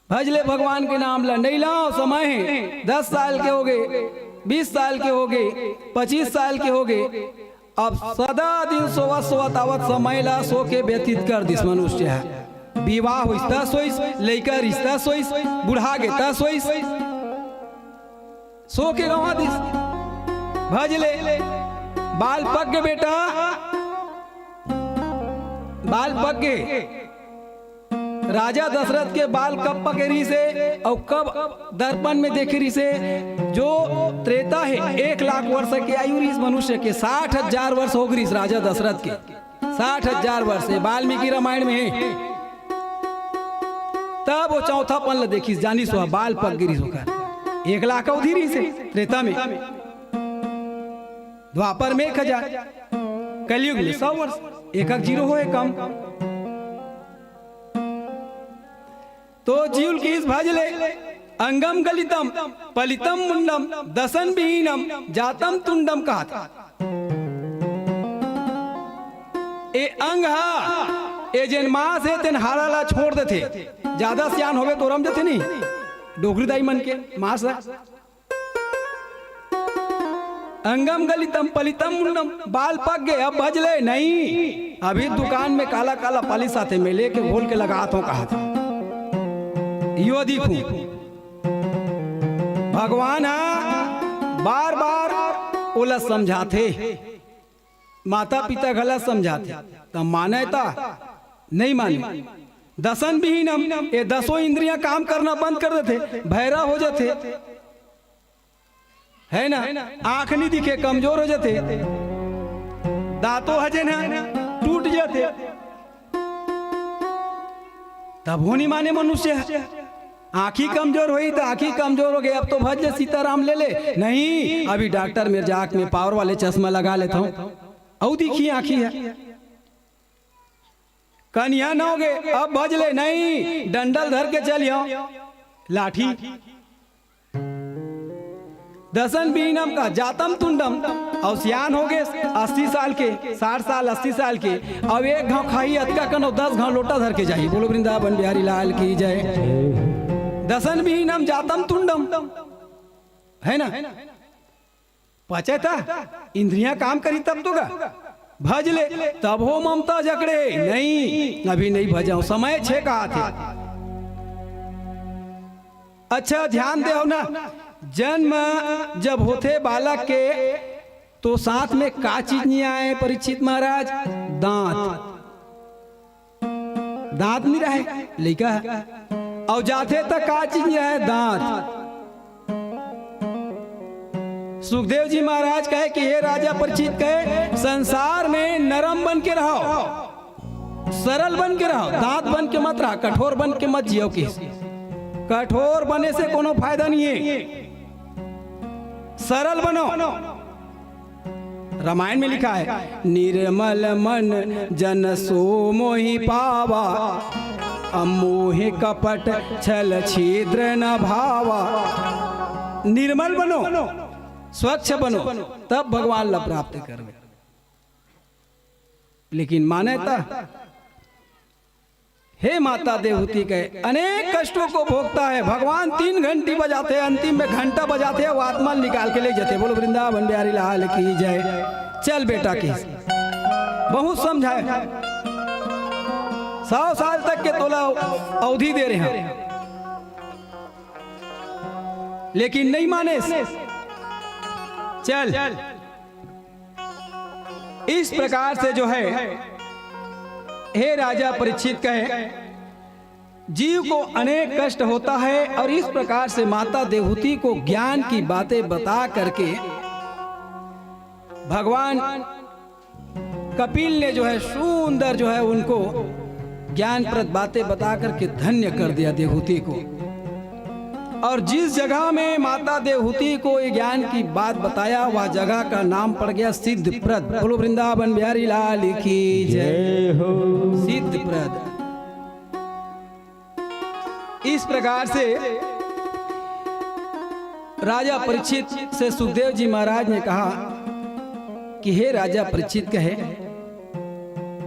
भजले भगवान के नाम ला नहीं लाओ समय है 10 साल के हो गए 20 साल के हो गए 25 साल के हो गए अब सदा दिन सोवत सोवत आवत समय ला सो के व्यतीत कर दिस मनुष्य है। विवाह होइस्ता सोइस लइका रिश्ता सोइस बुढ़ा गेता सोइस सो के गवा दिस। भजले बाल पक गए बेटा बाल पक गए। राजा दशरथ के बाल कब पके रही से और कब दर्पण में देखे रही से जो त्रेता है 1 लाख वर्ष की आयु इस मनुष्य के 60,000 वर्ष हो गई राजा दशरथ के 60,000 वर्ष है वाल्मीकि रामायण में है। तब वो चौथा पन देखी जानी सो बाल पक गिरी होकर 1 लाख अवधि रही से त्रेता में, द्वापर में 1000, कलयुग में 100 वर्ष 1 जीरो हो कम। तो जीव की इस भजले अंगम गलितम पलितम मुंडम दसन विहीनम जातम तुंडम कहा ए अंग हा ए जन्मास है तेन हारा ला छोड़ देते ज्यादा सियान होवे तो रम देते नहीं डोगरी दाई मन के मास अंगम गलितम पलितम मुंडम बाल पक गए अब भजले नहीं अभी दुकान में काला काला पालिस आते मैं लेके घोल के लगाता हूँ कहा था यो देखू भगवान बार बार ओला समझाते माता पिता गलत समझाते तब माने था नहीं माने। दसन विहीनम ये 10 इंद्रियां काम करना बंद कर देते भैरा हो जाते है ना, आंख नहीं दिखे कमजोर हो जाते दांतों हजे ना टूट जाते तब होनी माने मनुष्य आंखी कमजोर हुई तो आंखी कमजोर हो गई अब तो भज सीताराम ले ले नहीं अभी डॉक्टर मेरे आंख में पावर वाले चश्मा लगा लेता हूँ औ दिखी आंखी है कन्या न हो गए अब भज ले नहीं डंडल धर के चलियो लाठी। दसन बीनम का जातम तुंडम और सियान हो गए 80 साल के 60 साल 80 साल के अब 1 घाव खाई अतका कनो 10 घाव लोटा धर के जाही। बोलो वृंदावन बिहारी लाल की जय। दसन विहीनम जातम तुंडम है ना पचे था इंद्रियां काम करी तब तो गा भज ले तब हो ममता जकड़े नहीं अभी नहीं भजाऊं समय 6 कहा थे। अच्छा ध्यान दे ना जन्म जब होते बालक के तो साथ में का चीज नहीं आए परीक्षित महाराज दांत दांत नहीं रहे लड़का और जाते तक का चीज नहीं आए दांत। सुखदेव जी महाराज कहे कि हे राजा परीक्षित कहे संसार में नरम बन के रहो सरल बन के रहो दांत बन के मत रहो कठोर बन के मत जियो की कठोर बने से कोनो फायदा नहीं है सरल बनो। रामायण में लिखा है निर्मल मन जन सो मोहि पावा अमोह कपट छल छिद्र न भावा। निर्मल बनो स्वच्छ बनो तब भगवान ला प्राप्त करवे। लेकिन मान्यता हे माता देवहूति के अनेक कष्टों को भोगता है भगवान 3 घंटी बजाते हैं अंतिम में घंटा बजाते हैं वो आत्मा निकाल के ले जाते। बोलो वृंदावन बिहारी लाल की जय। चल बेटा की बहुत समझाए 100 साल तक के तोला अवधि दे रहे हैं लेकिन नहीं माने। चल इस प्रकार से जो है हे राजा परीक्षित कहे जीव को अनेक कष्ट होता है और इस प्रकार से माता देवहूति को ज्ञान की बातें बता करके भगवान कपिल ने जो है सुंदर जो है उनको ज्ञानप्रद बातें बता करके धन्य कर दिया देवहूति को। और जिस जगह में माता देवहूति को ये ज्ञान की बात बताया वह जगह का नाम पड़ गया सिद्धप्रद। बोलो वृंदावन बिहारी लाल की जय हो। सिद्धप्रद। इस प्रकार से राजा परीक्षित से सुखदेव जी महाराज ने कहा कि हे राजा परीक्षित, कहे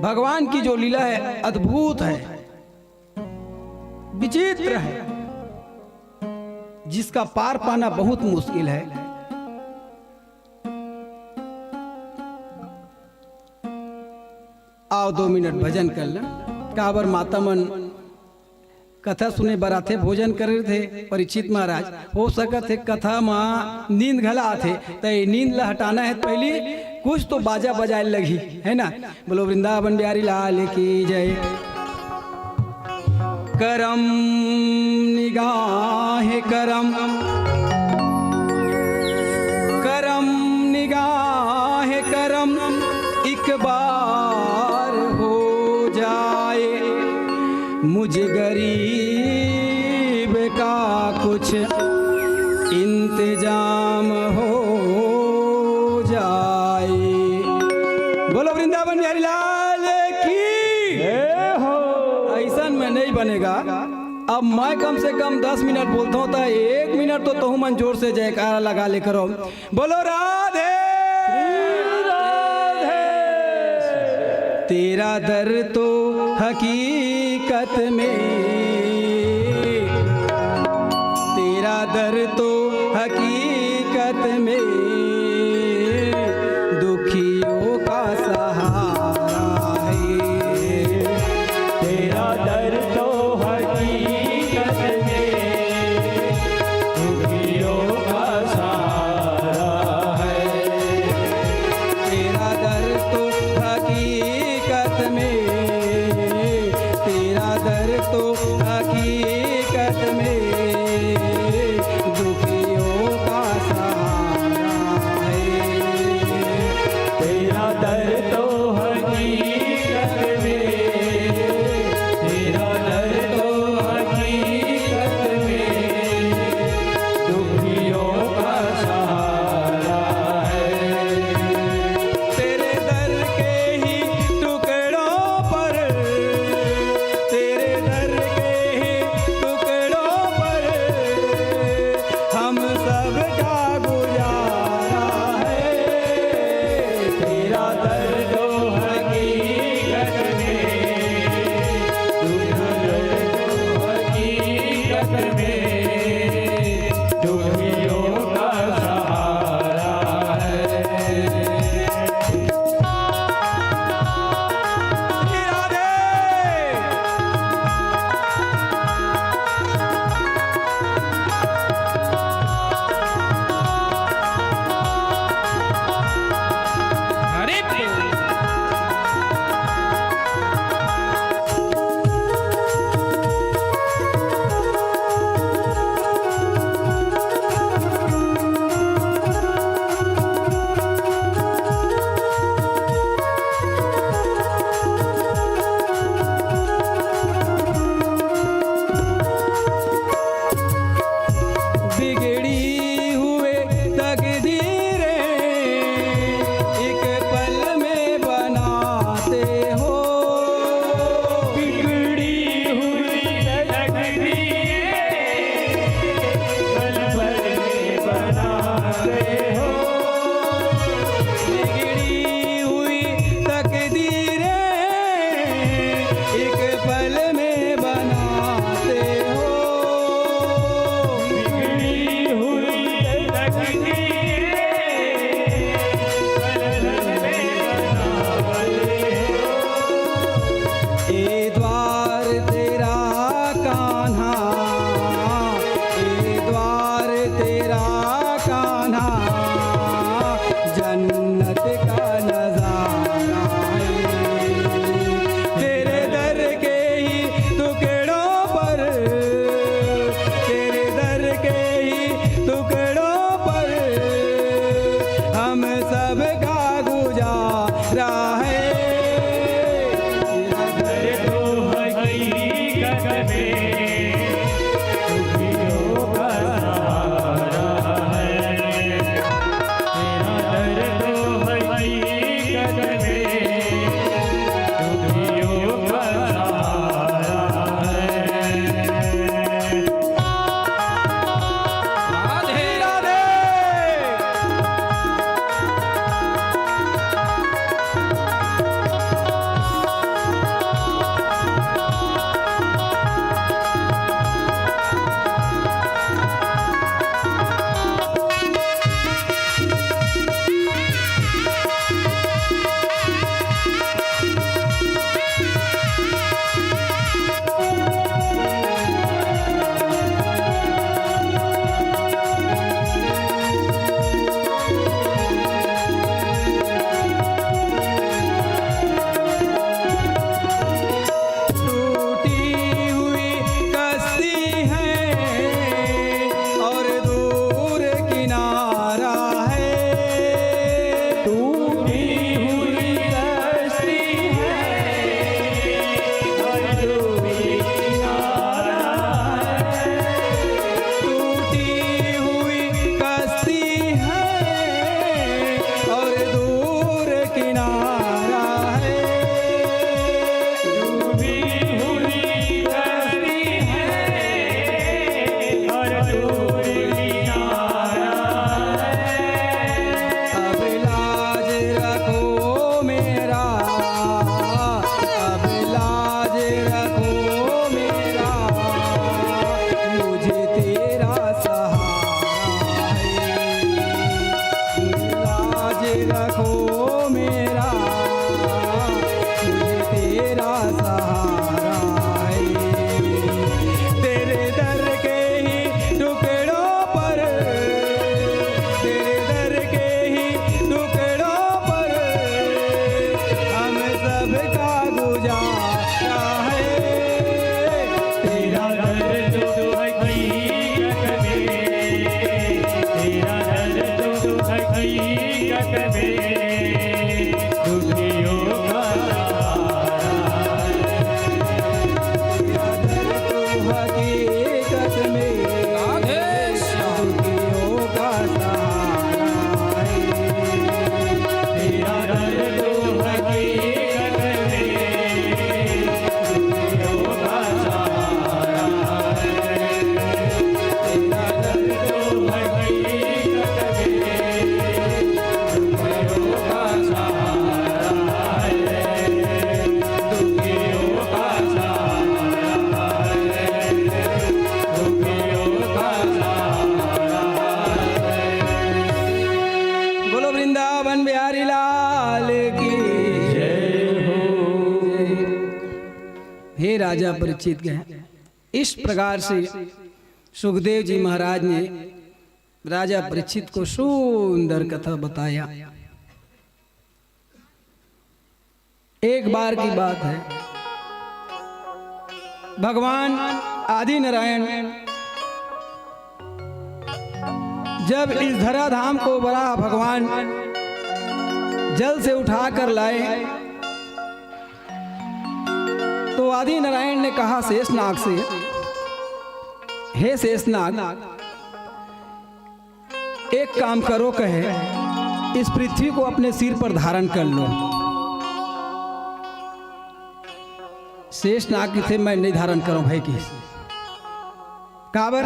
भगवान की जो लीला है अद्भुत है, विचित्र है, जिसका पार पाना बहुत मुश्किल है। आओ 2 मिनट भजन कर लें। काबर माता मन कथा सुने बराथे भोजन कर रहे थे परीक्षित महाराज। हो सकत है कथा माँ नींद घला थे, तो नींद ला हटाना है पहले कुछ तो बाजा बजाए लगी है ना। बोलो वृंदावन बिहारी लाल की जय। करम निगाह करम, करम निगाह करम, एक बार हो जाए मुझे गरीब का कुछ इंतजाम हो जाए। बोलो वृंदावन बिहारी लाल की हो। ऐसा में नहीं बनेगा। अब मैं कम से कम 10 मिनट बोलता हूँ तो 1 मिनट तो तुम मन जोर से जयकारा लगा ले करो। बोलो राधे तेरा दर तो हकीकत में, तेरा दर तो हकीकत में दुखियों का सहारा है। तेरा दर तो हकीकत में दुखियों का सहारा है। तेरा दर तो हकीकत में, तेरा दर तो हकीकत में दुखियों का सहारा रखो मेरा, मुझे तेरा सहारा है। तेरे दर के ही टुकड़ों पर, तेरे दर के ही टुकड़ों पर हम सबका गुजारा है। तेरा दर्द तो हकीकत में, तेरा दर्द तो हकीकत में दुखियों का सहारा हकीकत में दुखियों का सहारा है। तेरा दर्द तो हकीकत में दुखियों का सहारा है। तेरा दर्द तो हकीकत में दुखियों का सहारा है। दुखियों का सहारा है। दुखियों का सहारा है। बोलो वृंदावन बिहारी लाल की जय हो। हे राजा परीक्षित गए, इस प्रकार से सुखदेव जी महाराज ने राजा परीक्षित को सुंदर कथा बताया। एक बार की बात है, भगवान आदि नारायण जब इस धराधाम को बड़ा भगवान जल से उठाकर लाए, तो आदि नारायण ने कहा शेषनाग से, हे शेषनाग, एक काम करो, कहे इस पृथ्वी को अपने सिर पर धारण कर लो। शेषनाग की थे, मैं नहीं धारण करूं भाई की। काबर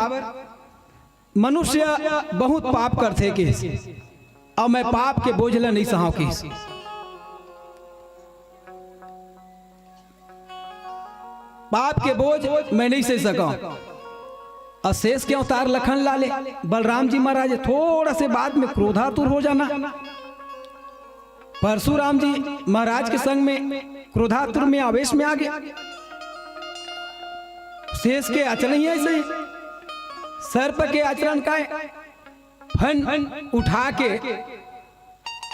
मनुष्य बहुत पाप करते के, और मैं पाप के बोझ ला नहीं सहां के। पाप के बोझ मैं नहीं सह सका। और शेष के अवतार लखन लाले बलराम जी महाराज थोड़ा से बाद में क्रोधातुर हो जाना। परशुराम जी महाराज के संग में क्रोधातुर में आवेश में आ गया। शेष के आचरण ही ऐसे ही, सर्प के आचरण का है, फन उठा के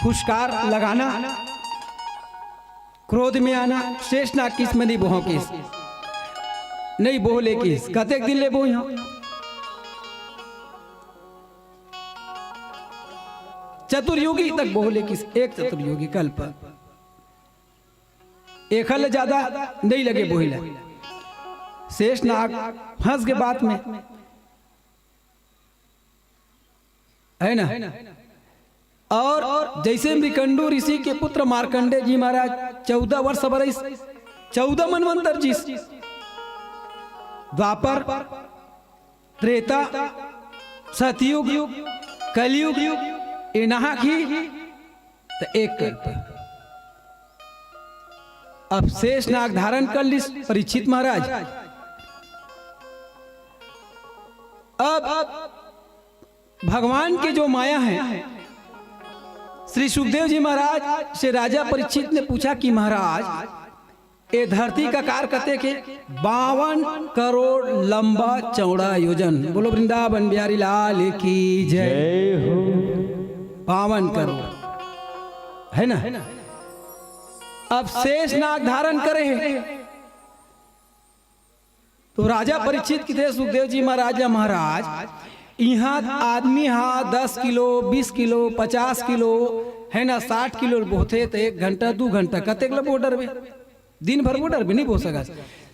फुसकार लगाना, क्रोध में आना। शेषनाग किस में नहीं बोहो किस, नहीं बोले किस, कतेक दिन ले बोई हो। चतुर्युगी तक बोले किस, एक चतुर्युगी कल्प, एक हल ज्यादा नहीं लगे बोहिला। शेषनाग फंस के बात में है ना। और जैसे मृकंडू ऋषि के पुत्र मार्कंडे जी महाराज 14 वर्ष बरस 14 मनवंतर जी, द्वापर, त्रेता, सतयुग, कलयुग, इनहा की तो एक कल्प। अब शेषनाग धारण कर ली परीक्षित महाराज। अब भगवान की जो माया है, श्री सुखदेव जी महाराज से राजा परीक्षित ने पूछा कि महाराज ये धरती का कार कते के 52 करोड़ लंबा चौड़ा योजन। बोलो वृंदावन बिहारी लाल की जय हो। 52 करोड़ है ना। अब शेषनाग धारण करे हैं, तो राजा परीक्षित की थे सुखदेव जी महाराज यहाँ आदमी हाँ 10 किलो 20 किलो 50 किलो है ना 60 किलो बोथे तो 1 घंटा 2 घंटा कतेक ला बॉर्डर में दिन भर बॉर्डर भी नहीं बो सका।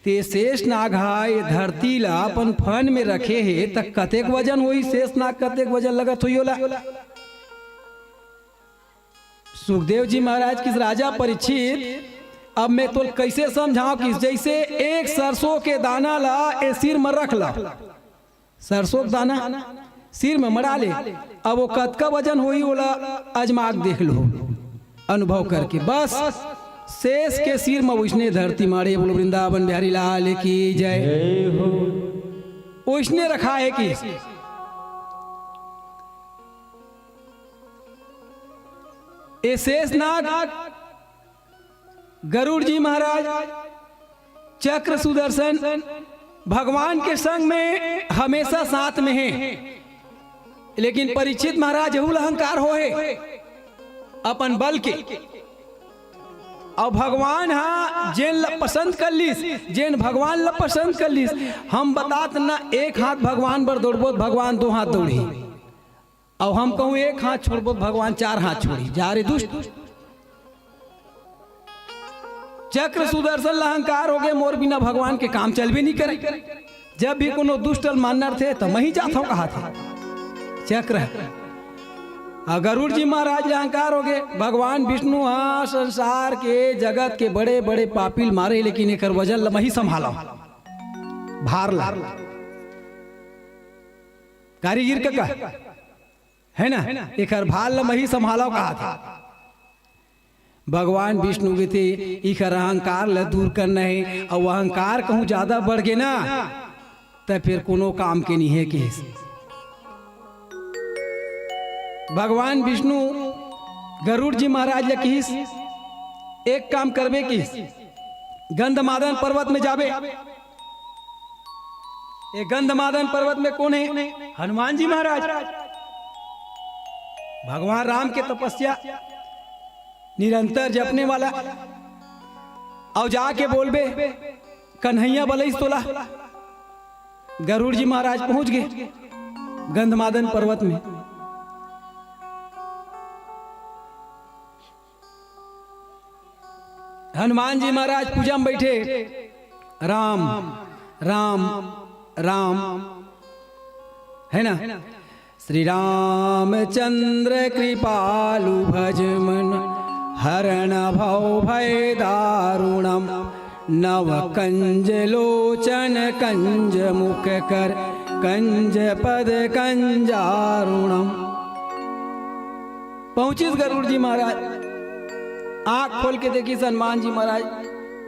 ते शेषनाग ये धरती ला अपन फन में रखे है तक कतेक वजन हुई, शेषनाग कतेक वजन लगत हुई होला। सुखदेव जी महाराज किस राजा परीक्षित, अब मैं तो कैसे समझाऊं कि जैसे एक सरसों के दाना ला ए सिर में रख ला, सरसों का दाना सिर में मरा ले, अब वो कतका वजन हुई बोला अजमा देख लो अनुभव करके। बस शेष के सिर में उसने धरती मारे। बोलो वृंदावन बिहारी लाल की जय हो। उसने रखा है कि ये शेषनाग गरुड़ जी महाराज चक्र सुदर्शन भगवान के संग में हमेशा साथ में हैं। लेकिन परीक्षित महाराज हुल अहंकार होए अपन बल के, और भगवान हाँ जेन पसंद कर लीस, जेन भगवान ला पसंद कर लीस। हम बतात ना एक हाथ भगवान पर दौड़बो भगवान दो हाथ दौड़ी, और हम कहूँ एक हाथ छोड़बो भगवान चार हाथ छोड़ी। जा रे दुष्ट, चक्र सुदर्शन अहंकार हो गए, मोर बिना भगवान के काम चल भी नहीं करे। जब भी कोनो दुष्ट मानर थे तो मैं ही जाता हूँ कहा था चक्र। गरुड़ जी महाराज अहंकार हो गए, भगवान विष्णु हाँ संसार के जगत के बड़े बड़े पापिल मारे, लेकिन एक वजन मैं ही संभाला भार ला कारीगिर का है ना, एक भाल मैं ही संभाला कहा था। भगवान विष्णु के थे एक अहंकार ला दूर करना है, और अहंकार कहूँ ज्यादा बढ़ गए ना तो फिर कोनो काम के नहीं है कि भगवान विष्णु गरुड़ जी महाराज या किस एक काम करबे कि गंधमादन पर्वत में जाबे। ये गंधमादन पर्वत में कौन है? हनुमान जी महाराज। भगवान राम के तपस्या निरंतर जपने वाला, और जाके बोलबे कन्हैया बलैस तोला। गरुड़ जी महाराज पहुंच गए गंधमादन पर्वत में। हनुमान जी महाराज पूजा में बैठे, राम राम राम है ना। श्री रामचंद्र कृपालु भजमन हरण भव भय दारुणम नव कंज लोचन कंज मुख कर कंज पद कंजारुणम। पहुंचिस गरुड़ जी महाराज, आंख खोल के देखी हनुमान जी महाराज।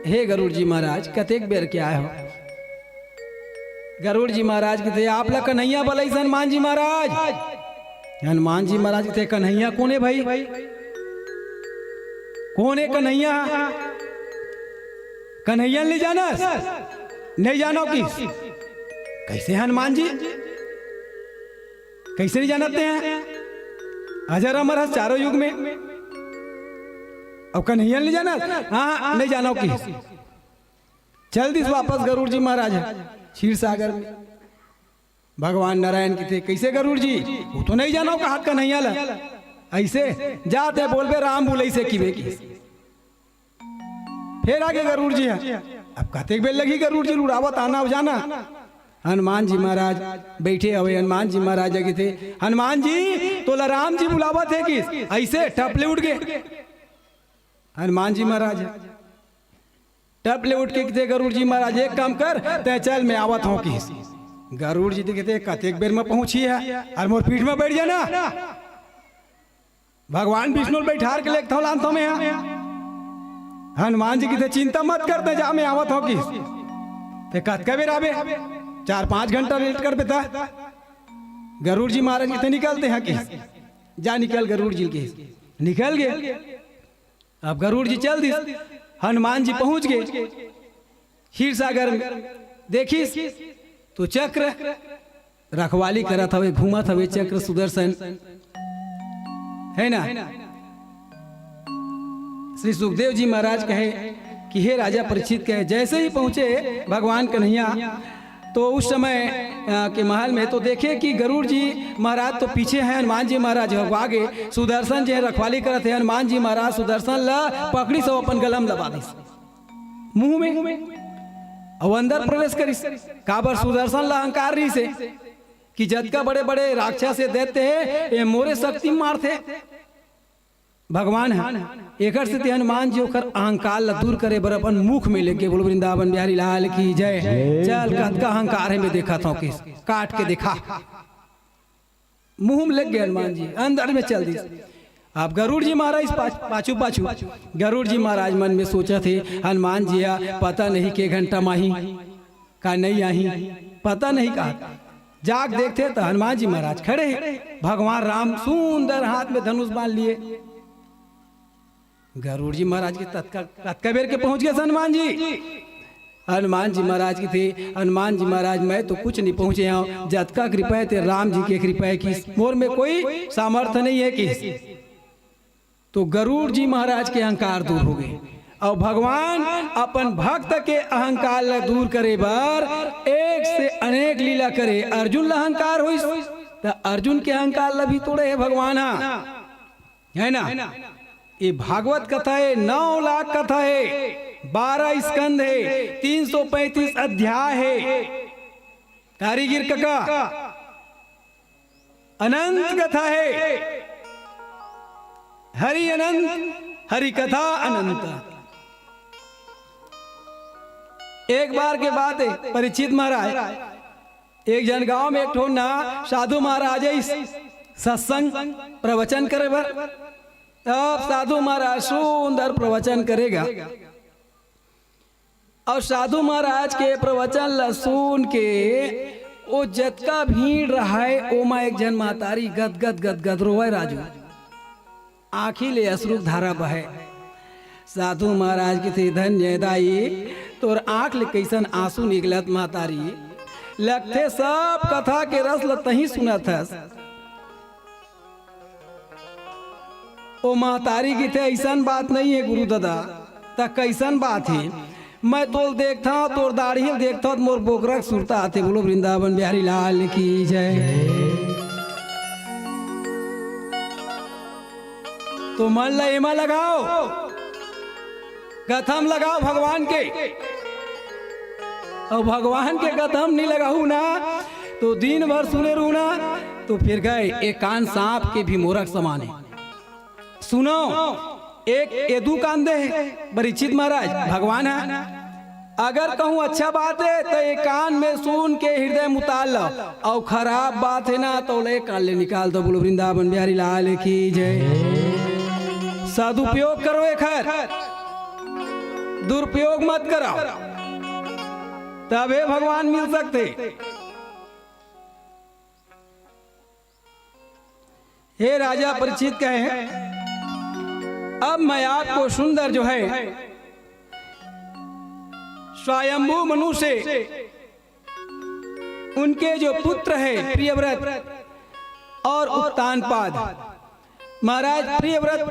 हे गरुड़ जी महाराज कतेक बेर के आए हो? गरुड़ जी महाराज के थे आप ला कन्हैया बलई हनुमान जी महाराज। हनुमान जी महाराज के थे कन्हैया कौन है भाई? कौन है कन्हैया? कन्हैया नहीं जाना? नहीं जानो कि कैसे हनुमान जी कैसे नहीं जानते हैं? अजर अमर है चारों युग में, अब कन्हैया नहीं जाना? हाँ नहीं जानो कि चल दिस वापस गरुड़ जी महाराज क्षीर सागर में। भगवान नारायण के थे कैसे गरुड़ जी वो तो नहीं जानो कहा कन्हैया ला ऐसे जाते बोलबे राम बोले से की बेकी। फिर आगे गरुड़ जी है, अब कतेक बेल लगी गरुड़ जी उड़ावत आना हो जाना। हनुमान जी महाराज बैठे हुए, हनुमान जी महाराज जगे थे। हनुमान जी तो राम जी बुलावत है कि ऐसे टपले उठ गए। हनुमान जी महाराज टपले उठ के कहते गरुड़ जी महाराज एक काम कर तय चल मैं आवत हूँ कि। गरुड़ जी कहते कतेक बेर में पहुंची है और मोर पीठ में बैठ जाना। भगवान विष्णु बैठार के लेके लान तो मैं हनुमान जी कहते चिंता मत करते जा मैं आवत हूँ कि कतका बेर आवे 4-5 घंटा लेट कर बेटा। गरुड़ जी महाराज कितने निकलते हैं कि जा निकल। गरुड़ जी के निकल गए। अब गरुड़ जी चल दी, हनुमान जी पहुंच गए क्षीर सागर में। देखिस तो चक्र रखवाली करत हवे, घूमत हवे चक्र सुदर्शन है ना। श्री सुखदेव जी महाराज कहे कि हे राजा परीक्षित कहे जैसे ही पहुंचे भगवान कन्हैया तो उस समय के महल में तो देखे कि गरुड़ जी महाराज तो पीछे हैं, हनुमान जी महाराज आगे। सुदर्शन जी रखवाली करते हैं। हनुमान जी महाराज सुदर्शन ला पकड़ी सब अपन गलम लगा दी मुंह में और अंदर प्रवेश करी। काबर सुदर्शन ला अहंकार रही से कि जतका बड़े बड़े राक्षस से देते हैं ये मोरे शक्ति मारते भगवान है। एक से हनुमान जी ओकर अहंकार ला दूर करे बर अपन मुख में लेके बोल वृंदावन बिहारी लाल की जय। चल कतका अहंकार है मैं देखा था कि काट के देखा मुंह में लग गए हनुमान जी अंदर में चल दी। आप गरुड़ जी महाराज पाछू पाछू। गरुड़ जी महाराज मन में सोचा थे हनुमान जी पता नहीं के घंटा माही का नहीं आई पता नहीं कहा। जाग देखते तो हनुमान जी महाराज खड़े, भगवान राम सुंदर हाथ में धनुष बांध लिए गरुड़ जी महाराज के तत्का बेर के पहुंच गए हनुमान जी। हनुमान जी महाराज की थे, हनुमान जी महाराज मैं तो कुछ नहीं पहुंचे हूँ, जतका कृपा है ते राम जी की कृपा है कि मोर में कोई सामर्थ्य नहीं है कि। तो गरुड़ जी महाराज के अहंकार दूर हो गए और भगवान अपन भक्त के अहंकार ला दूर करे बर एक से अनेक लीला करे। अर्जुन ला अहंकार हुई तो अर्जुन के अहंकार ला भी तोड़े है भगवान, है ना। ये भागवत कथा है, 9 लाख कथा है, 12 स्कंद है, 335 अध्याय है। कारीगिर कका अनंत कथा है, हरि अनंत, हरि कथा अनंत। एक बार के बात है, परीक्षित महाराज एक जन गांव में एक ठो ना साधु महाराज सत्संग प्रवचन करे बर। तब साधु महाराज सुंदर प्रवचन करेगा और साधु महाराज के प्रवचन ला सुन के वो जतका भीड़ रहा है ओमा एक जन मातारी गद गद गद गद रोए राजू, आँखी ले अश्रु धारा बहे। साधु महाराज की थे धन्य दाई, तोर आँख ले कैसन आंसू निकलत मातारी, लगते सब कथा के रस लतही सुनत हस। ओ मातारी की थे ऐसन बात नहीं है गुरु दादा, त कैसन बात है, मैं तोल देखता हूँ, तोर दाढ़ी देखता हूँ, मोर बोकरक सुरता आते। बोलो वृंदावन बिहारी लाल की जय। तो मन ला एमा लगाओ, कथम लगाओ भगवान के, और भगवान के कथम नहीं लगाऊ ना तो दिन भर सुने रहू ना तो फिर गए। एक कान सांप के भी मोरक समान है। सुनो, एक एदू कान दे परीक्षित महाराज भगवान है, अगर कहूँ अच्छा बात है तो एक कान में सुन के हृदय मुताल लो, और खराब बात है ना तो ले कान ले निकाल दो। बोलो वृंदावन बिहारी लाल की जय। सदुपयोग करो एक खैर, दुरुपयोग मत करो, तबे भगवान मिल सकते। हे राजा परीक्षित कहे, अब मैं आपको सुंदर जो है स्वयंभू मनु से उनके जो पुत्र है प्रियव्रत और उत्तानपाद महाराज प्रियव्रत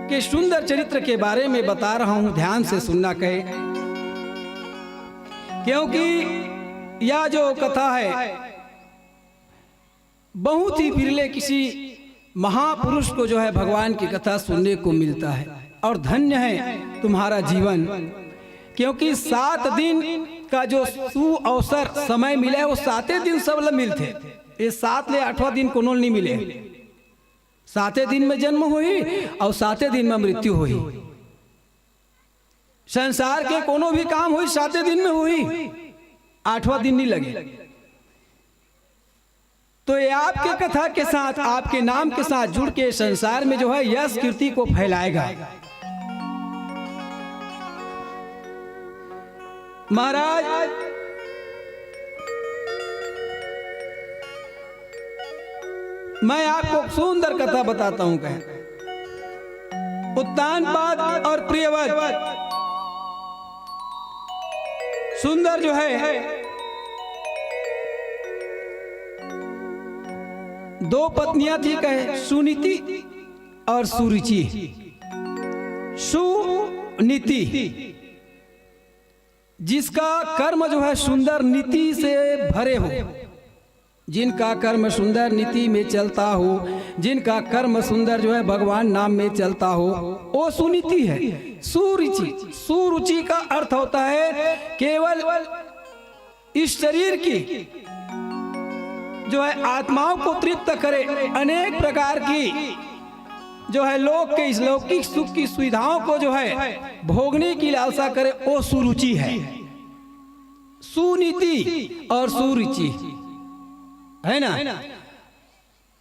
के सुंदर चरित्र के बारे में बता रहा हूं, ध्यान से सुनना कहे, क्योंकि यह जो कथा है बहुत ही बिरले किसी महापुरुष को जो है भगवान की कथा सुनने को मिलता है। और धन्य है तुम्हारा जीवन, क्योंकि 7 दिन का जो सुअवसर समय मिले वो 7 दिन सब लोग मिलते, ये 7 ले 8वां दिन कोनो नहीं मिले। 7 दिन में जन्म हुई और 7 दिन में मृत्यु हुई। संसार के कोनो भी काम हुई 7 दिन में हुई, 8वां दिन नहीं लगे। तो ये आपके कथा के साथ, आपके नाम के साथ जुड़ के संसार में जो है यश कीर्ति को फैलाएगा। महाराज मैं आपको सुंदर कथा बताता हूं। कहें उत्तानपाद और प्रियव्रत सुंदर जो है 2 पत्नियां थी, कहे सुनीति और सुरुचि। सुनीति जिसका कर्म जो है सुंदर नीति से भरे हो, जिनका कर्म सुंदर नीति में चलता हो, जिनका कर्म सुंदर जो है भगवान नाम में चलता हो, वो सुनीति है। सुरुचि, सुरुचि का अर्थ होता है केवल इस शरीर की जो है आत्माओं को तृप्त करे, अनेक प्रकार की जो है लोक के इस लौकिक सुख की सुविधाओं को जो है भोगने की लालसा करे, वो सुरुचि है। सुनीति और सुरुचि है ना।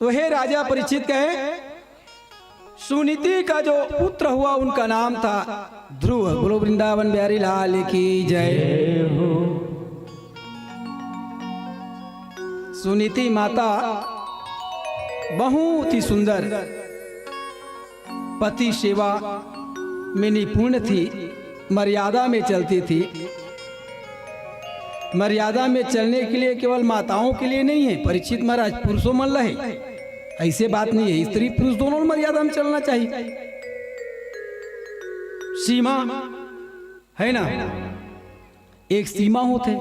तो हे राजा परीक्षित कहे, सुनीति का जो पुत्र हुआ उनका नाम था ध्रुव। बोलो वृंदावन बिहारी लाल की जय हो। सुनीति माता बहुत ही सुंदर, पति सेवा में निपुण थी, मर्यादा में चलती थी। मर्यादा में चलने के लिए केवल माताओं के लिए नहीं है परीक्षित महाराज, पुरुषों मन रहे, ऐसे बात नहीं है। स्त्री पुरुष दोनों मर्यादा में चलना चाहिए। सीमा है ना, एक सीमा होते,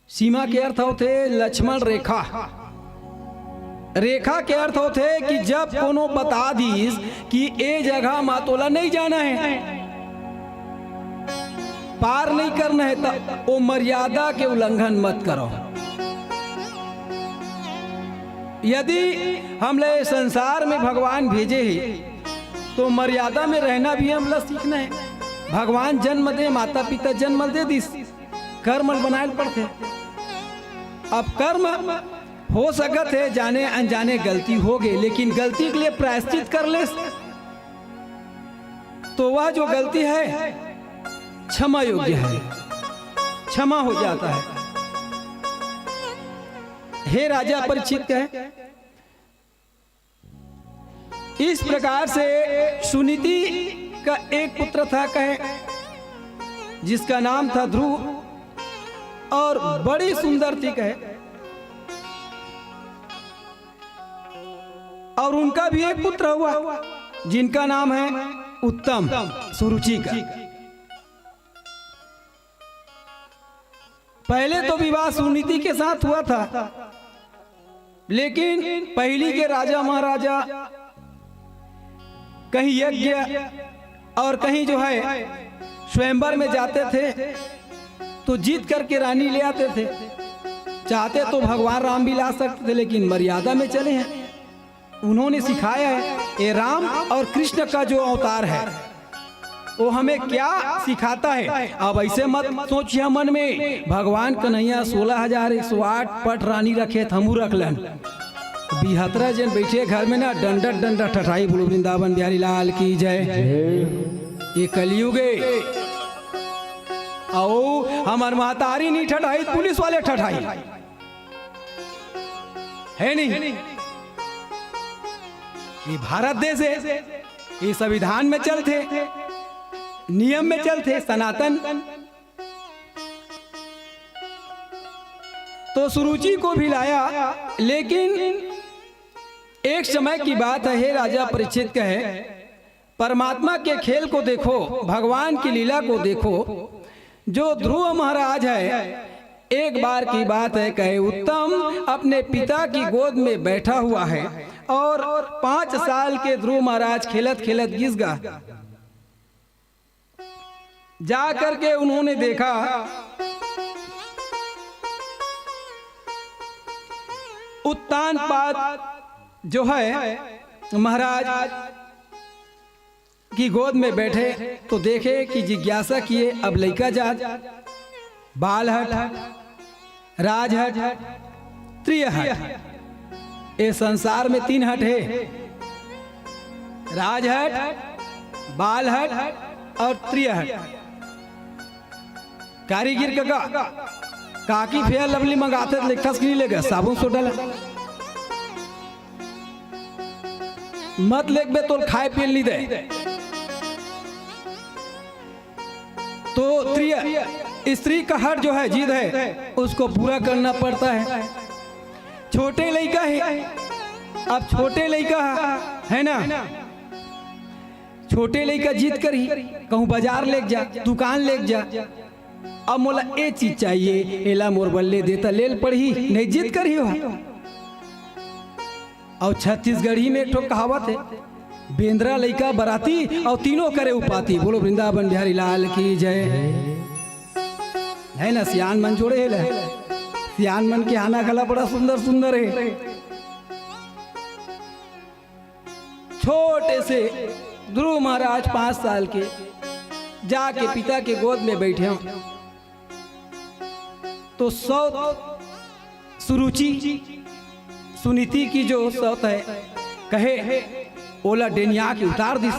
सीमा के अर्थ होते लक्ष्मण रेखा। रेखा के अर्थ होते कि जब कोनो बता दीस कि ए जगह मातोला नहीं जाना है, पार नहीं करना है, तो वो मर्यादा के उल्लंघन मत करो। यदि हमले संसार में भगवान भेजे हैं तो मर्यादा में रहना भी हमला सीखना है। भगवान जन्म दे, माता पिता जन्म दे दिस, कर्म बनाए पड़ते। अब कर्म हो सकत है जाने अनजाने गलती हो गई, लेकिन गलती के लिए प्रायश्चित कर ले तो वह जो गलती है क्षमा योग्य है, क्षमा हो जाता है। हे राजा परीक्षित कहे, इस प्रकार से सुनीति का एक पुत्र था कहे, जिसका नाम था ध्रुव, और बड़ी सुंदर थी कहे, और उनका भी एक पुत्र हुआ जिनका नाम है उत्तम, सुरुचि का। पहले तो विवाह सुनीति के साथ हुआ था, लेकिन पहली के राजा महाराजा कहीं यज्ञ और कहीं जो है स्वयंवर में जाते थे तो जीत करके रानी ले आते थे। चाहते तो भगवान राम भी ला सकते थे, लेकिन मर्यादा में चले हैं। उन्होंने सिखाया है, ये राम और कृष्ण का जो अवतार है वो हमें क्या सिखाता है। अब ऐसे मत सोचिए मन में, भगवान कन्हैया 16,108 पट रानी रखे, हमू रख लन, 72 जन बैठे घर में ना, डंडा डंडा ठठाई, बोलो वृंदावन बिहारी लाल की जय। ये कलयुग आओ, हमार महतारी नहीं ठठाई, पुलिस वाले ठठाई है नहीं। ये भारत देश है, ये संविधान में चलते, नियम में चलते, सनातन। तो सुरुचि को भी लाया, लेकिन एक समय की बात है, राजा परीक्षित कहे, परमात्मा के खेल को देखो, भगवान की लीला को देखो। जो ध्रुव महाराज है, एक बार की बात है कहे, उत्तम अपने पिता की गोद में बैठा हुआ है और 5 साल के ध्रुव महाराज खेलत खेलत गिस गया। जा करके उन्होंने देखा उत्तान पाद जो है महाराज की गोद में बैठे, तो देखे कि जिज्ञासा किए, अब लइका जात, बालहट, राजहट, त्रियहट। ये संसार में 3 हट है, राजहट, बालहट और त्रियहट। कारीगिर का काकी फेयर लवली मंगाते लिखा नहीं लेगा, साबुन सोडा मत लेग बे तो खाए पिए नहीं दे। तो स्त्री का हट जो है, जिद है, उसको पूरा करना पड़ता है। छोटे लड़का है, अब छोटे लड़का है ना, छोटे लड़का जिद करी, कहूँ बाजार ले जा, दुकान ले जा, अब मोला ए चीज चाहिए, एला मोर बल्ले देता लेल पड़ी, नहीं जिद करी हो। और छत्तीसगढ़ी में एक ठो कहावत है, बेंद्रा लइका बराती और तीनों करे उपाती। बोलो वृंदावन बिहारी लाल की जय। है ना, सियान मन जोड़े है, सियान मन के आना गला बड़ा सुंदर सुंदर है। छोटे से ध्रुव महाराज 5 साल के जाके पिता के गोद में बैठे, तो सौत सुरुचि सुनीति की जो सौत है कहे, ओला डेनिया की उतार दिस,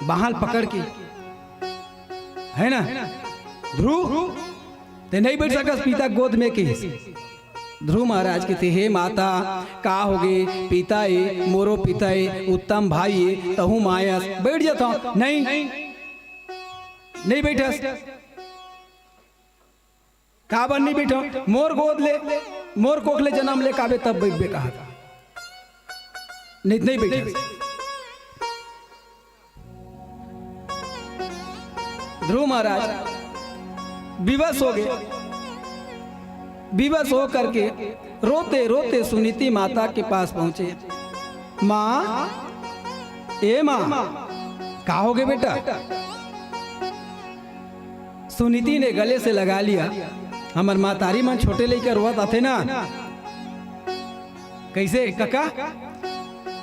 बहाल पकड़ के, है ना। ध्रुव ते नहीं बैठ सकस पिता गोद में के। ध्रुव महाराज के थे, हे माता का हो गए, पिता है मोरो, पिता है उत्तम भाई है, तहु माया बैठ जाता हूं। नहीं, नहीं बैठस, काबर नहीं बैठो, मोर गोद ले, मोर कोख ले जन्म ले काबे तब बैठबे कहा था, नहीं बैठस। ध्रुव महाराज विवश हो गए, विवश हो करके रोते रोते सुनीति माता के पास पहुंचे। माँ, ए माँ, कहा हो गए बेटा? सुनीति ने गले से लगा लिया। हमार मातारी मन छोटे लेकर रोवत आते ना, कैसे काका?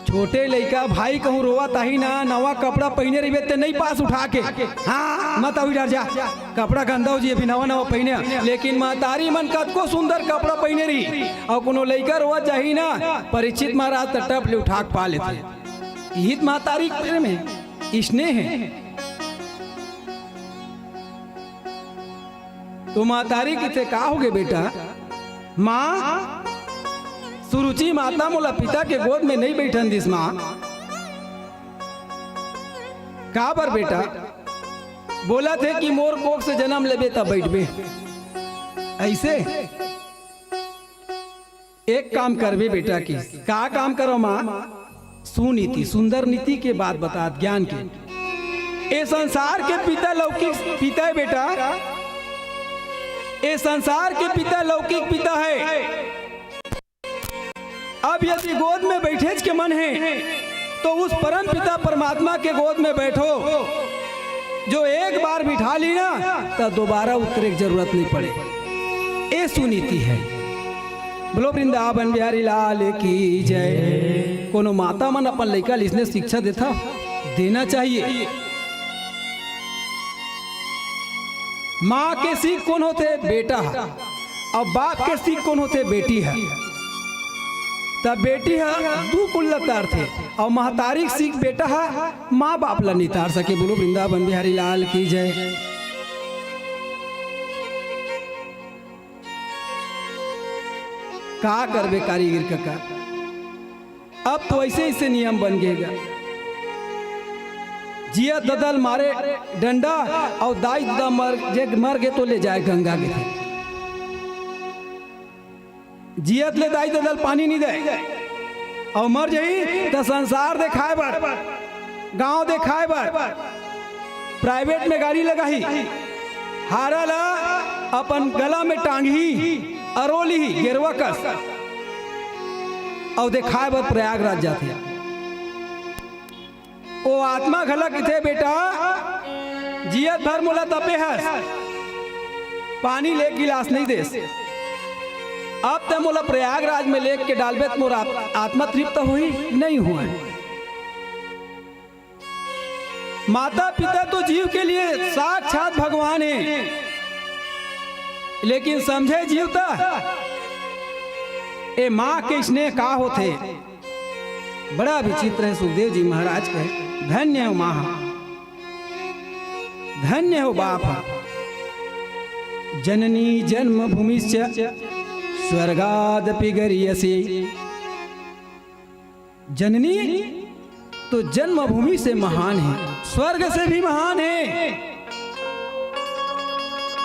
छोटे लड़का भाई कहूँ रोवत आही ना, नवा कपड़ा पहने रही ते नहीं पास उठा के, हाँ मत अभी डर जा, कपड़ा गंदा हो जी अभी नवा नवा पहने। लेकिन मातारी मन कतको सुंदर कपड़ा पहने रही और कोनो लड़का रोवत चाही ना, परीक्षित महाराज टप ले उठा पा लेते। हित मातारी में स्नेह है। तो मातारी किथे का हो गए बेटा? माँ, सुरुचि माता मोला पिता के गोद में नहीं बैठन दिस माँ, का पर बेटा? बोला थे कि मोर कोख से जन्म लेबे तब बैठबे। ऐसे एक काम करबे बेटा की, का काम करो माँ? सुनीति, सुंदर नीति के बात बता, ज्ञान के। ए संसार के पिता लौकिक पिता है बेटा, ए संसार के पिता लौकिक पिता है। अब यदि गोद में बैठे के मन है तो उस परम पिता परमात्मा के गोद में बैठो, जो एक बार बिठा ली ना तो दोबारा उतरे की जरूरत नहीं पड़े। ये सुनीति है। बोलो वृंदावन बिहारी लाल की जय। कोनो माता मन अपन लड़का लिखने शिक्षा देना चाहिए। माँ के सीख कौन होते? बेटा। और बाप के सीख कौन होते? बेटी है। तब बेटी है दू कुल्ला तार थे और महतारी सीख बेटा है, माँ बाप ला नहीं तार सके। बोलो वृंदावन बिहारी लाल की जय। का करबे कारीगर काका? अब तो ऐसे ऐसे नियम बन गएगा। जिया ददल मारे डंडा और दाई ददा मर गए तो ले जाए गंगा के थे। जियत ले दाई ददल पानी नहीं दे और मर जाई तो संसार देखाए बर, गांव देखाए बर प्राइवेट में गाड़ी लगाही, हारा ला अपन गला में टांगी, अरोली गेरवा कस और देखाए बर प्रयागराज जाते। ओ आत्मा घलक थे बेटा, जियत भर मोला तपे है, पानी ले गिलास नहीं दे। अब तो मोला प्रयागराज में लेक के डालबे तो मोरा आत्मा तृप्त हुई नहीं हुआ। माता पिता तो जीव के लिए साक्षात भगवान है, लेकिन समझे जीवता ए माँ के स्नेह का होते। बड़ा विचित्र है। सुखदेव जी महाराज कहे, धन्य हो माँ, धन्य हो बाप, जननी जन्मभूमि स्वर्गादपि गरीयसी। जननी तो जन्मभूमि से महान है, स्वर्ग से भी महान है,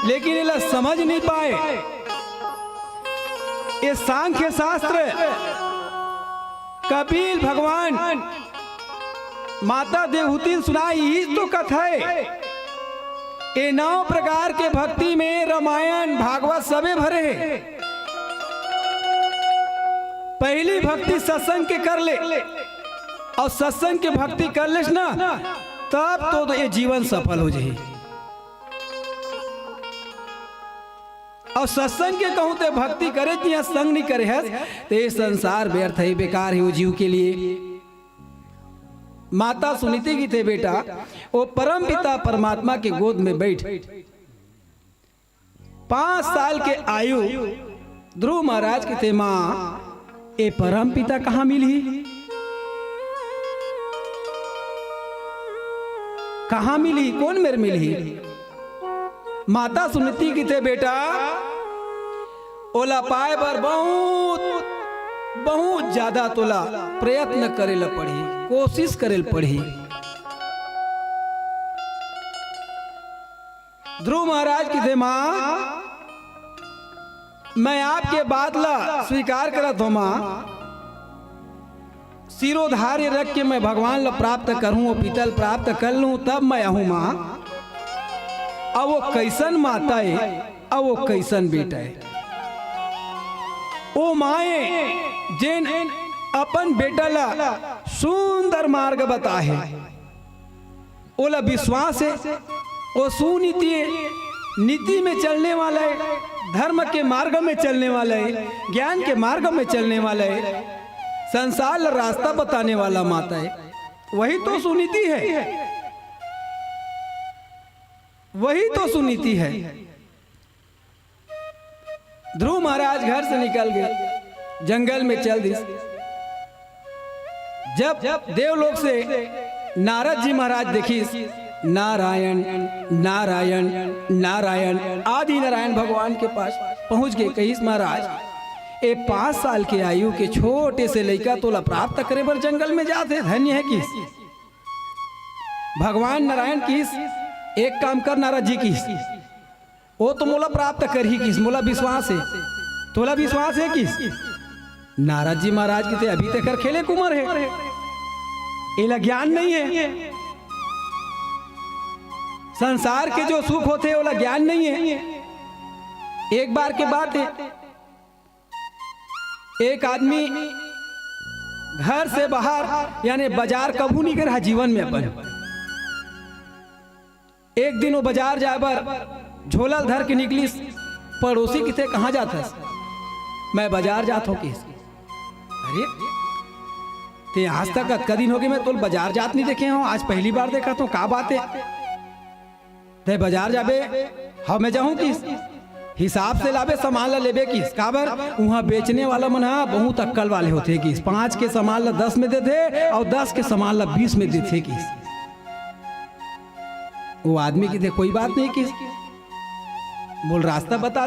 लेकिन ये समझ नहीं पाए। ये सांख्य शास्त्र कपिल भगवान माता देवहूति सुनाई ही तो कथा है। ये 9 प्रकार के भक्ति में रामायण भागवत सबे भरे हैं। पहली भक्ति सत्संग के कर ले और सत्संग के भक्ति कर ले ना, तब तो ये जीवन सफल हो जाए। और सत्संग के कहूँ तो भक्ति करे कि संग नहीं करे है तो ये संसार व्यर्थ है, बेकार है वो जीव के लिए। माता सुनीति की थे बेटा, वो परम पिता परमात्मा के गोद में बैठ 5 साल के आयु ध्रुव महाराज की थे। माँ, ये परम पिता कहाँ मिली? कहाँ मिली? कौन मेरे मिली? माता सुनीति की थे बेटा, ओला पाए बर बहुत बहुत ज्यादा तोला प्रयत्न करेला पड़ी, कोशिश करेला पड़ी। ध्रुव महाराज की थे माँ मैं आपके बात ला स्वीकार करत हो माँ, सिरोधार्य रख के मैं भगवान ला प्राप्त करूं और पीतल प्राप्त कर लूं तब मैं आहूं माँ। अब वो कैसन माता है, अब वो कैसन बेटा है। ओ माए जिन अपन बेटा ला सुंदर मार्ग बता है, ओला विश्वास है, वो सुनीति नीति में चलने वाला है, धर्म के मार्ग में चलने वाला है, ज्ञान के मार्ग में चलने वाला है, संसार ला रास्ता बताने वाला माता है। वही तो सुनीति है, वही तो सुनीति है। ध्रुव महाराज घर से निकल गए, जंगल में चल दिए। जब देवलोक से नारद जी महाराज देखी, नारायण नारायण नारायण आदि नारायण भगवान के पास पहुंच गए। कहिस महाराज ए 5 साल के आयु के छोटे से लड़का तोला प्राप्त करे बर जंगल में जाते, धन्य है किस। भगवान नारायण किस एक काम कर, नारद जी किस वो तो मोला प्राप्त कर ही किस, मोला विश्वास है, तोला विश्वास है किस। नारद जी महाराज की अभी तक खेले कुमार है, इला ज्ञान नहीं है, संसार के जो सुख होते हैं ओला ज्ञान नहीं है। एक बार के बात है, एक आदमी घर से बाहर यानी बाजार कभू नहीं कर जीवन में अपन। एक दिन वो बाजार जाए बर झोला धर के निकली, पड़ोसी की थे कहाँ जाता है, मैं बाजार जात हूँ किस। अरे ते आज तक कदी दिन हो गए मैं तो बाजार जात नहीं देखे हूँ, आज पहली बार देखा तो का बात है। ते बाजार जाबे हाँ मैं जाऊँ किस हिसाब से लाबे, सामान ला लेबे किस काबर वहाँ बेचने वाला मन हा बहुत अक्कल वाले होते किस। 5 के सामान ला 10 में देते और 10 के सामान ला 20 में देते किस। वो आदमी की थे कोई बात नहीं किस, बोल रास्ता बता दे।